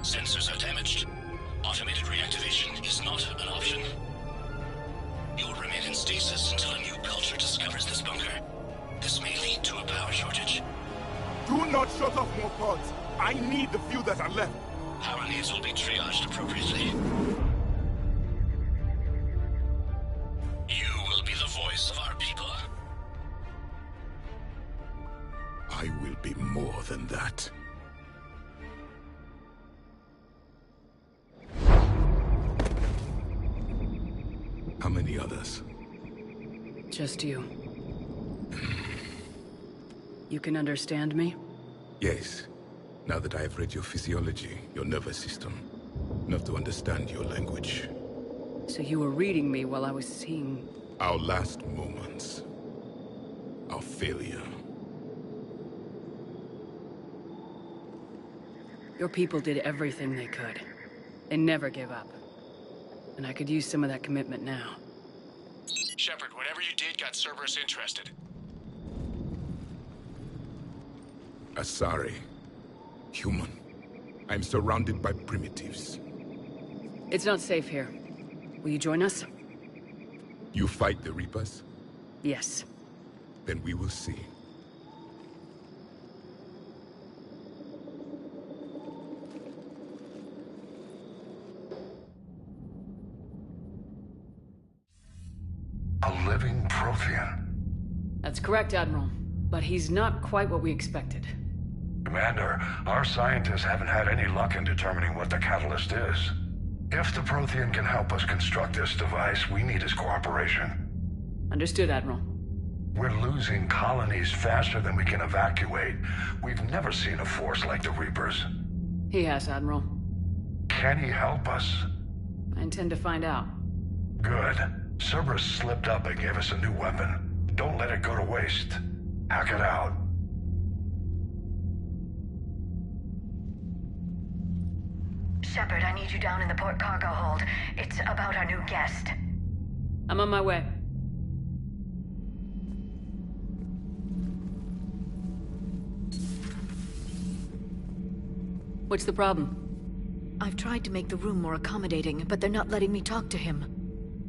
Sensors are damaged. Automated reactivation is not an option. You will remain in stasis until a new culture discovers this bunker. This may lead to a power shortage. Do not shut off more pods. I need the few that are left. Power needs will be triaged appropriately. You will be the voice of our people. I will be more than that. How many others? Just you. You can understand me? Yes. Now that I have read your physiology, your nervous system, enough to understand your language. So you were reading me while I was seeing... Our last moments. Our failure. Your people did everything they could. They never gave up. And I could use some of that commitment now. Shepard, whatever you did got Cerberus interested. Asari. Human. I'm surrounded by primitives. It's not safe here. Will you join us? You fight the Reapers? Yes. Then we will see. A living Prothean. That's correct, Admiral. But he's not quite what we expected. Commander, our scientists haven't had any luck in determining what the catalyst is. If the Prothean can help us construct this device, we need his cooperation. Understood, Admiral. We're losing colonies faster than we can evacuate. We've never seen a force like the Reapers. He has, Admiral. Can he help us? I intend to find out. Good. Cerberus slipped up and gave us a new weapon. Don't let it go to waste. Hack it out. Shepard, I need you down in the port cargo hold. It's about our new guest. I'm on my way. What's the problem? I've tried to make the room more accommodating, but they're not letting me talk to him.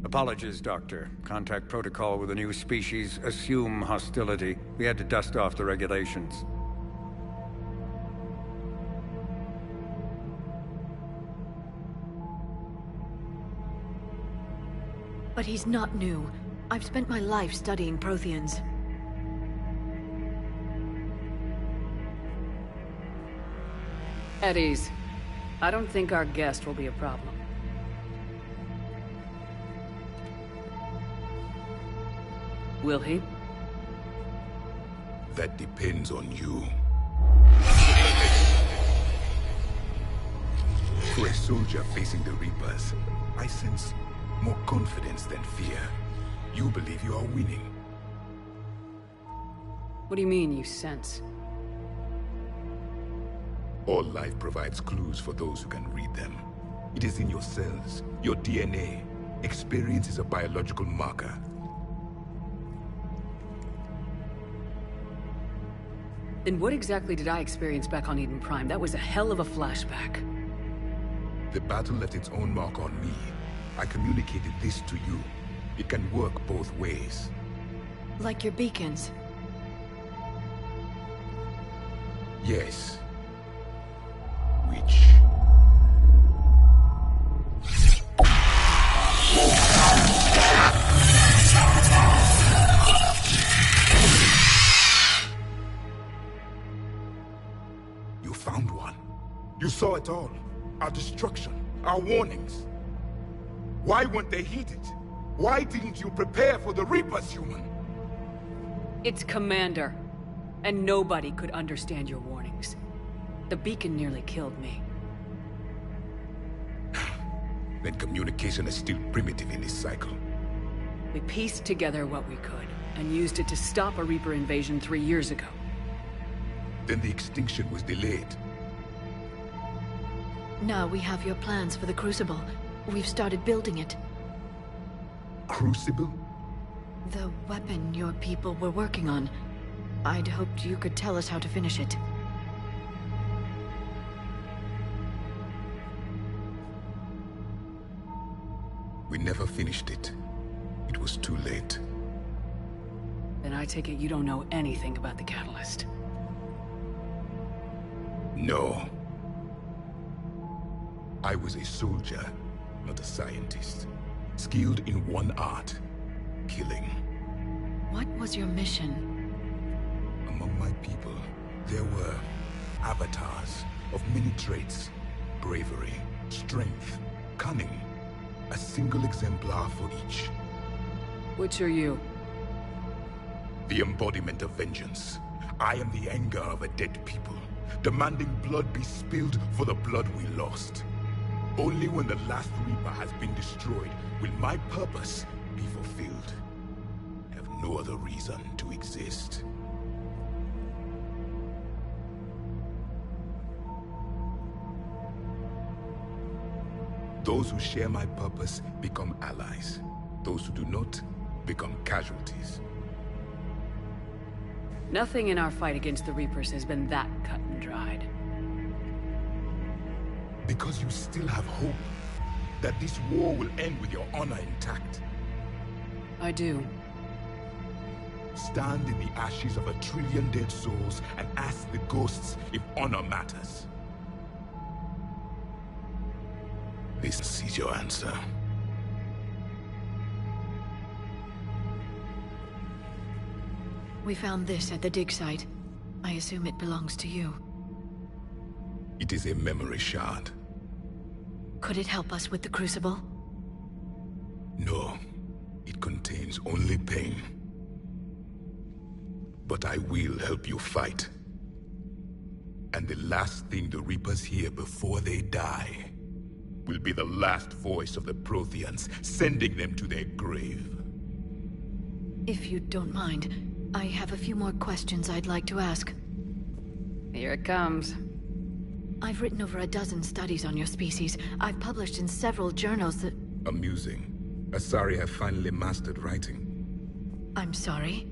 Apologies, Doctor. Contact protocol with a new species. Assume hostility. We had to dust off the regulations. But he's not new. I've spent my life studying Protheans. At ease. I don't think our guest will be a problem. Will he? That depends on you. For a soldier facing the Reapers, I sense more confidence than fear. You believe you are winning. What do you mean, you sense? All life provides clues for those who can read them. It is in your cells, your DNA. Experience is a biological marker. Then what exactly did I experience back on Eden Prime? That was a hell of a flashback. The battle left its own mark on me. I communicated this to you. It can work both ways. Like your beacons. Yes. Which? You found one. You saw it all. Our destruction, our warnings. Why weren't they heeded? Why didn't you prepare for the Reapers, human? It's Commander. And nobody could understand your warnings. The beacon nearly killed me. Then communication is still primitive in this cycle. We pieced together what we could, and used it to stop a Reaper invasion 3 years ago. Then the extinction was delayed. Now we have your plans for the Crucible. We've started building it. Crucible? The weapon your people were working on. I'd hoped you could tell us how to finish it. We never finished it. It was too late. Then I take it you don't know anything about the catalyst. No. I was a soldier, not a scientist. Skilled in one art, killing. What was your mission? Among my people, there were avatars of many traits. Bravery, strength, cunning. A single exemplar for each. Which are you? The embodiment of vengeance. I am the anger of a dead people, demanding blood be spilled for the blood we lost. Only when the last Reaper has been destroyed will my purpose be fulfilled. I have no other reason to exist. Those who share my purpose become allies. Those who do not become casualties. Nothing in our fight against the Reapers has been that cut and dried. Because you still have hope that this war will end with your honor intact. I do. Stand in the ashes of 1 trillion dead souls and ask the ghosts if honor matters. This is your answer. We found this at the dig site. I assume it belongs to you. It is a memory shard. Could it help us with the Crucible? No. It contains only pain. But I will help you fight. And the last thing the Reapers hear before they die will be the last voice of the Protheans, sending them to their grave. If you don't mind, I have a few more questions I'd like to ask. Here it comes. I've written over a dozen studies on your species. I've published in several journals that... Amusing. Asari have finally mastered writing. I'm sorry?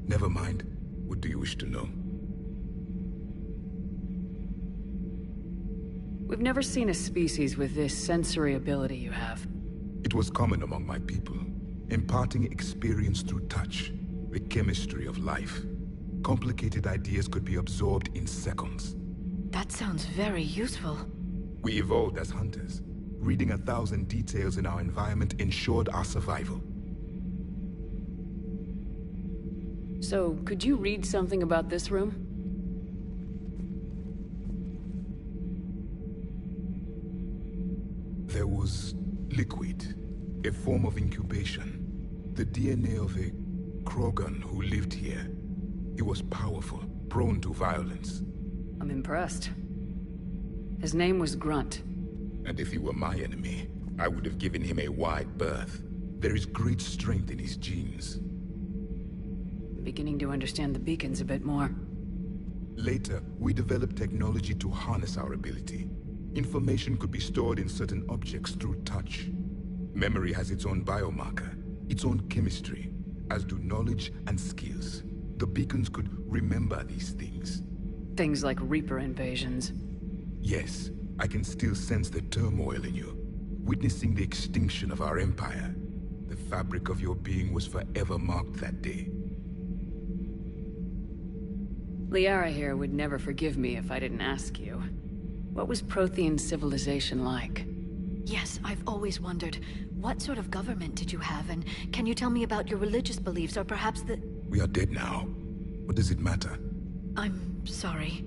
Never mind. What do you wish to know? We've never seen a species with this sensory ability you have. It was common among my people, imparting experience through touch, the chemistry of life. Complicated ideas could be absorbed in seconds. That sounds very useful. We evolved as hunters. Reading 1,000 details in our environment ensured our survival. So, could you read something about this room? There was liquid, a form of incubation. The DNA of a Krogan who lived here. He was powerful, prone to violence. I'm impressed. His name was Grunt. And if he were my enemy, I would have given him a wide berth. There is great strength in his genes. I'm beginning to understand the beacons a bit more. Later, we developed technology to harness our ability. Information could be stored in certain objects through touch. Memory has its own biomarker, its own chemistry, as do knowledge and skills. The beacons could remember these things. Things like Reaper invasions. Yes, I can still sense the turmoil in you, witnessing the extinction of our empire. The fabric of your being was forever marked that day. Liara here would never forgive me if I didn't ask you. What was Prothean civilization like? Yes, I've always wondered. What sort of government did you have, and can you tell me about your religious beliefs, or perhaps the... We are dead now. What does it matter? I'm sorry.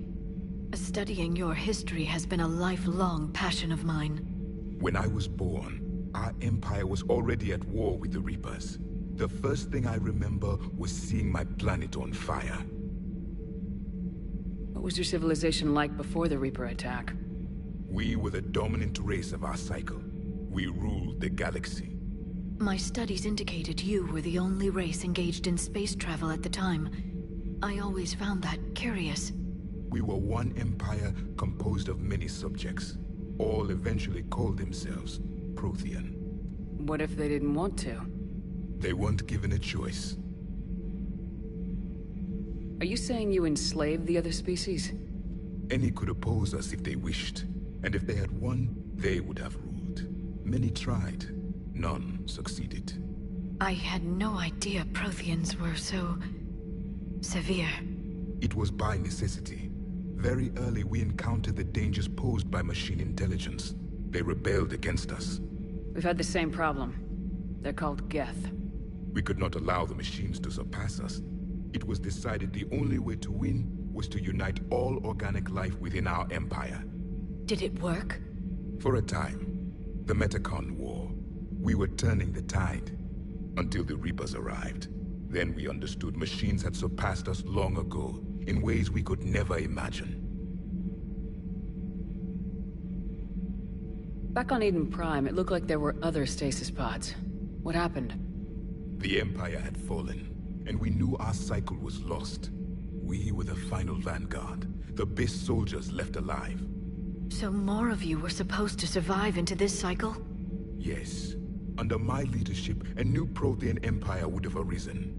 Studying your history has been a lifelong passion of mine. When I was born, our empire was already at war with the Reapers. The first thing I remember was seeing my planet on fire. What was your civilization like before the Reaper attack? We were the dominant race of our cycle. We ruled the galaxy. My studies indicated you were the only race engaged in space travel at the time. I always found that curious. We were one empire composed of many subjects. All eventually called themselves Prothean. What if they didn't want to? They weren't given a choice. Are you saying you enslaved the other species? Any could oppose us if they wished. And if they had won, they would have ruled. Many tried. None succeeded. I had no idea Protheans were so... severe. It was by necessity. Very early we encountered the dangers posed by machine intelligence. They rebelled against us. We've had the same problem. They're called Geth. We could not allow the machines to surpass us. It was decided the only way to win was to unite all organic life within our empire. Did it work? For a time. The Metacon War. We were turning the tide. Until the Reapers arrived. Then we understood machines had surpassed us long ago, in ways we could never imagine. Back on Eden Prime, it looked like there were other stasis pods. What happened? The Empire had fallen, and we knew our cycle was lost. We were the final vanguard, the best soldiers left alive. So more of you were supposed to survive into this cycle? Yes. Under my leadership, a new Prothean empire would have arisen.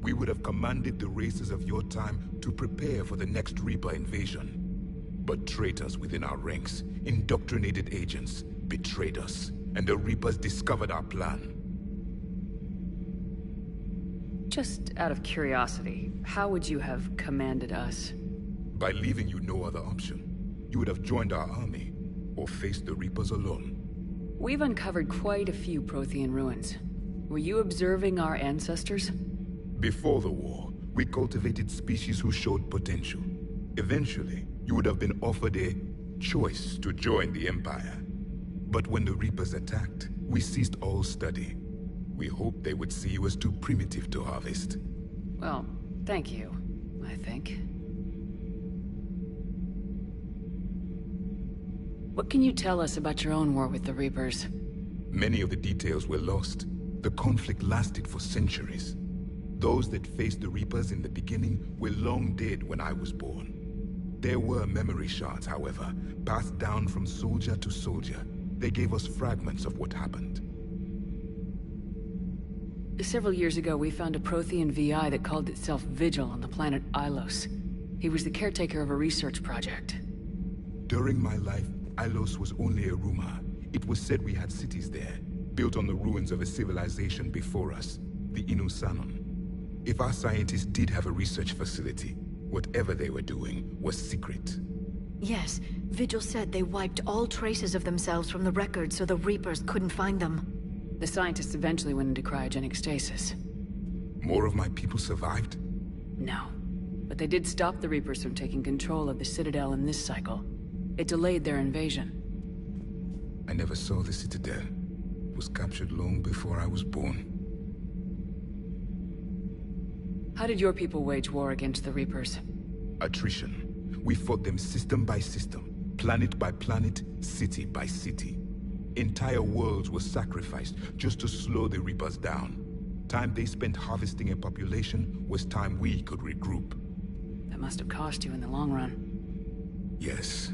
We would have commanded the races of your time to prepare for the next Reaper invasion. But traitors within our ranks, indoctrinated agents, betrayed us, and the Reapers discovered our plan. Just out of curiosity, how would you have commanded us? By leaving you no other option. You would have joined our army, or faced the Reapers alone. We've uncovered quite a few Prothean ruins. Were you observing our ancestors? Before the war, we cultivated species who showed potential. Eventually, you would have been offered a choice to join the Empire. But when the Reapers attacked, we ceased all study. We hoped they would see you as too primitive to harvest. Well, thank you, I think. What can you tell us about your own war with the Reapers? Many of the details were lost. The conflict lasted for centuries. Those that faced the Reapers in the beginning were long dead when I was born. There were memory shards, however, passed down from soldier to soldier. They gave us fragments of what happened. Several years ago, we found a Prothean VI that called itself Vigil on the planet Ilos. He was the caretaker of a research project. During my life, Ilos was only a rumor. It was said we had cities there, built on the ruins of a civilization before us, the Inusanon. If our scientists did have a research facility, whatever they were doing was secret. Yes, Vigil said they wiped all traces of themselves from the records so the Reapers couldn't find them. The scientists eventually went into cryogenic stasis. More of my people survived? No. But they did stop the Reapers from taking control of the Citadel in this cycle. It delayed their invasion. I never saw the Citadel. It was captured long before I was born. How did your people wage war against the Reapers? Attrition. We fought them system by system, planet by planet, city by city. Entire worlds were sacrificed just to slow the Reapers down. Time they spent harvesting a population was time we could regroup. That must have cost you in the long run. Yes.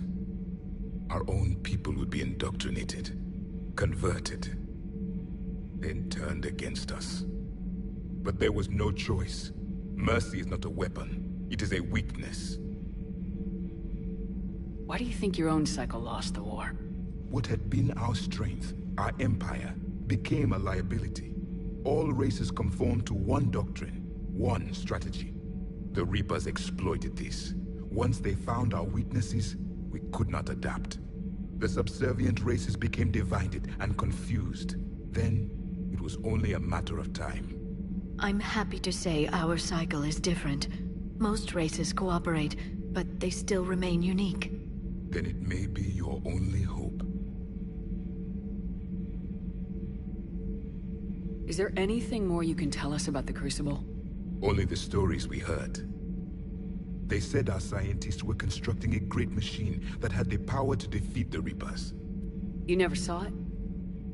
Our own people would be indoctrinated, converted, then turned against us. But there was no choice. Mercy is not a weapon. It is a weakness. Why do you think your own cycle lost the war? What had been our strength, our empire, became a liability. All races conformed to one doctrine, one strategy. The Reapers exploited this. Once they found our weaknesses, we could not adapt. The subservient races became divided and confused. Then, it was only a matter of time. I'm happy to say our cycle is different. Most races cooperate, but they still remain unique. Then it may be your only hope. Is there anything more you can tell us about the Crucible? Only the stories we heard. They said our scientists were constructing a great machine that had the power to defeat the Reapers. You never saw it?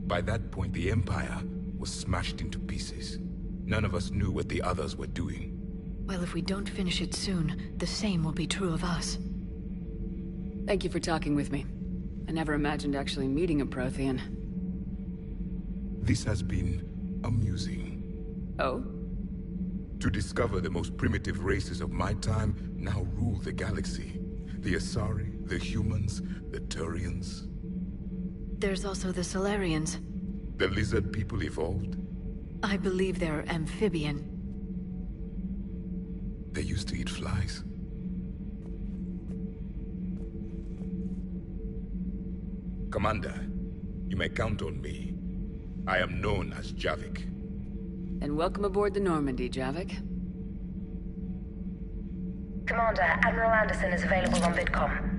By that point, the Empire was smashed into pieces. None of us knew what the others were doing. Well, if we don't finish it soon, the same will be true of us. Thank you for talking with me. I never imagined actually meeting a Prothean. This has been amusing. Oh? To discover the most primitive races of my time now rule the galaxy. The Asari, the humans, the Turians. There's also the Solarians. The lizard people evolved? I believe they're amphibian. They used to eat flies. Commander, you may count on me. I am known as Javik. And welcome aboard the Normandy, Javik. Commander, Admiral Anderson is available on VidCom.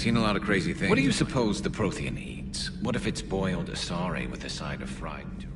Seen a lot of crazy things. What do you suppose the Prothean eats? What if it's boiled asari with a side of fried tuna?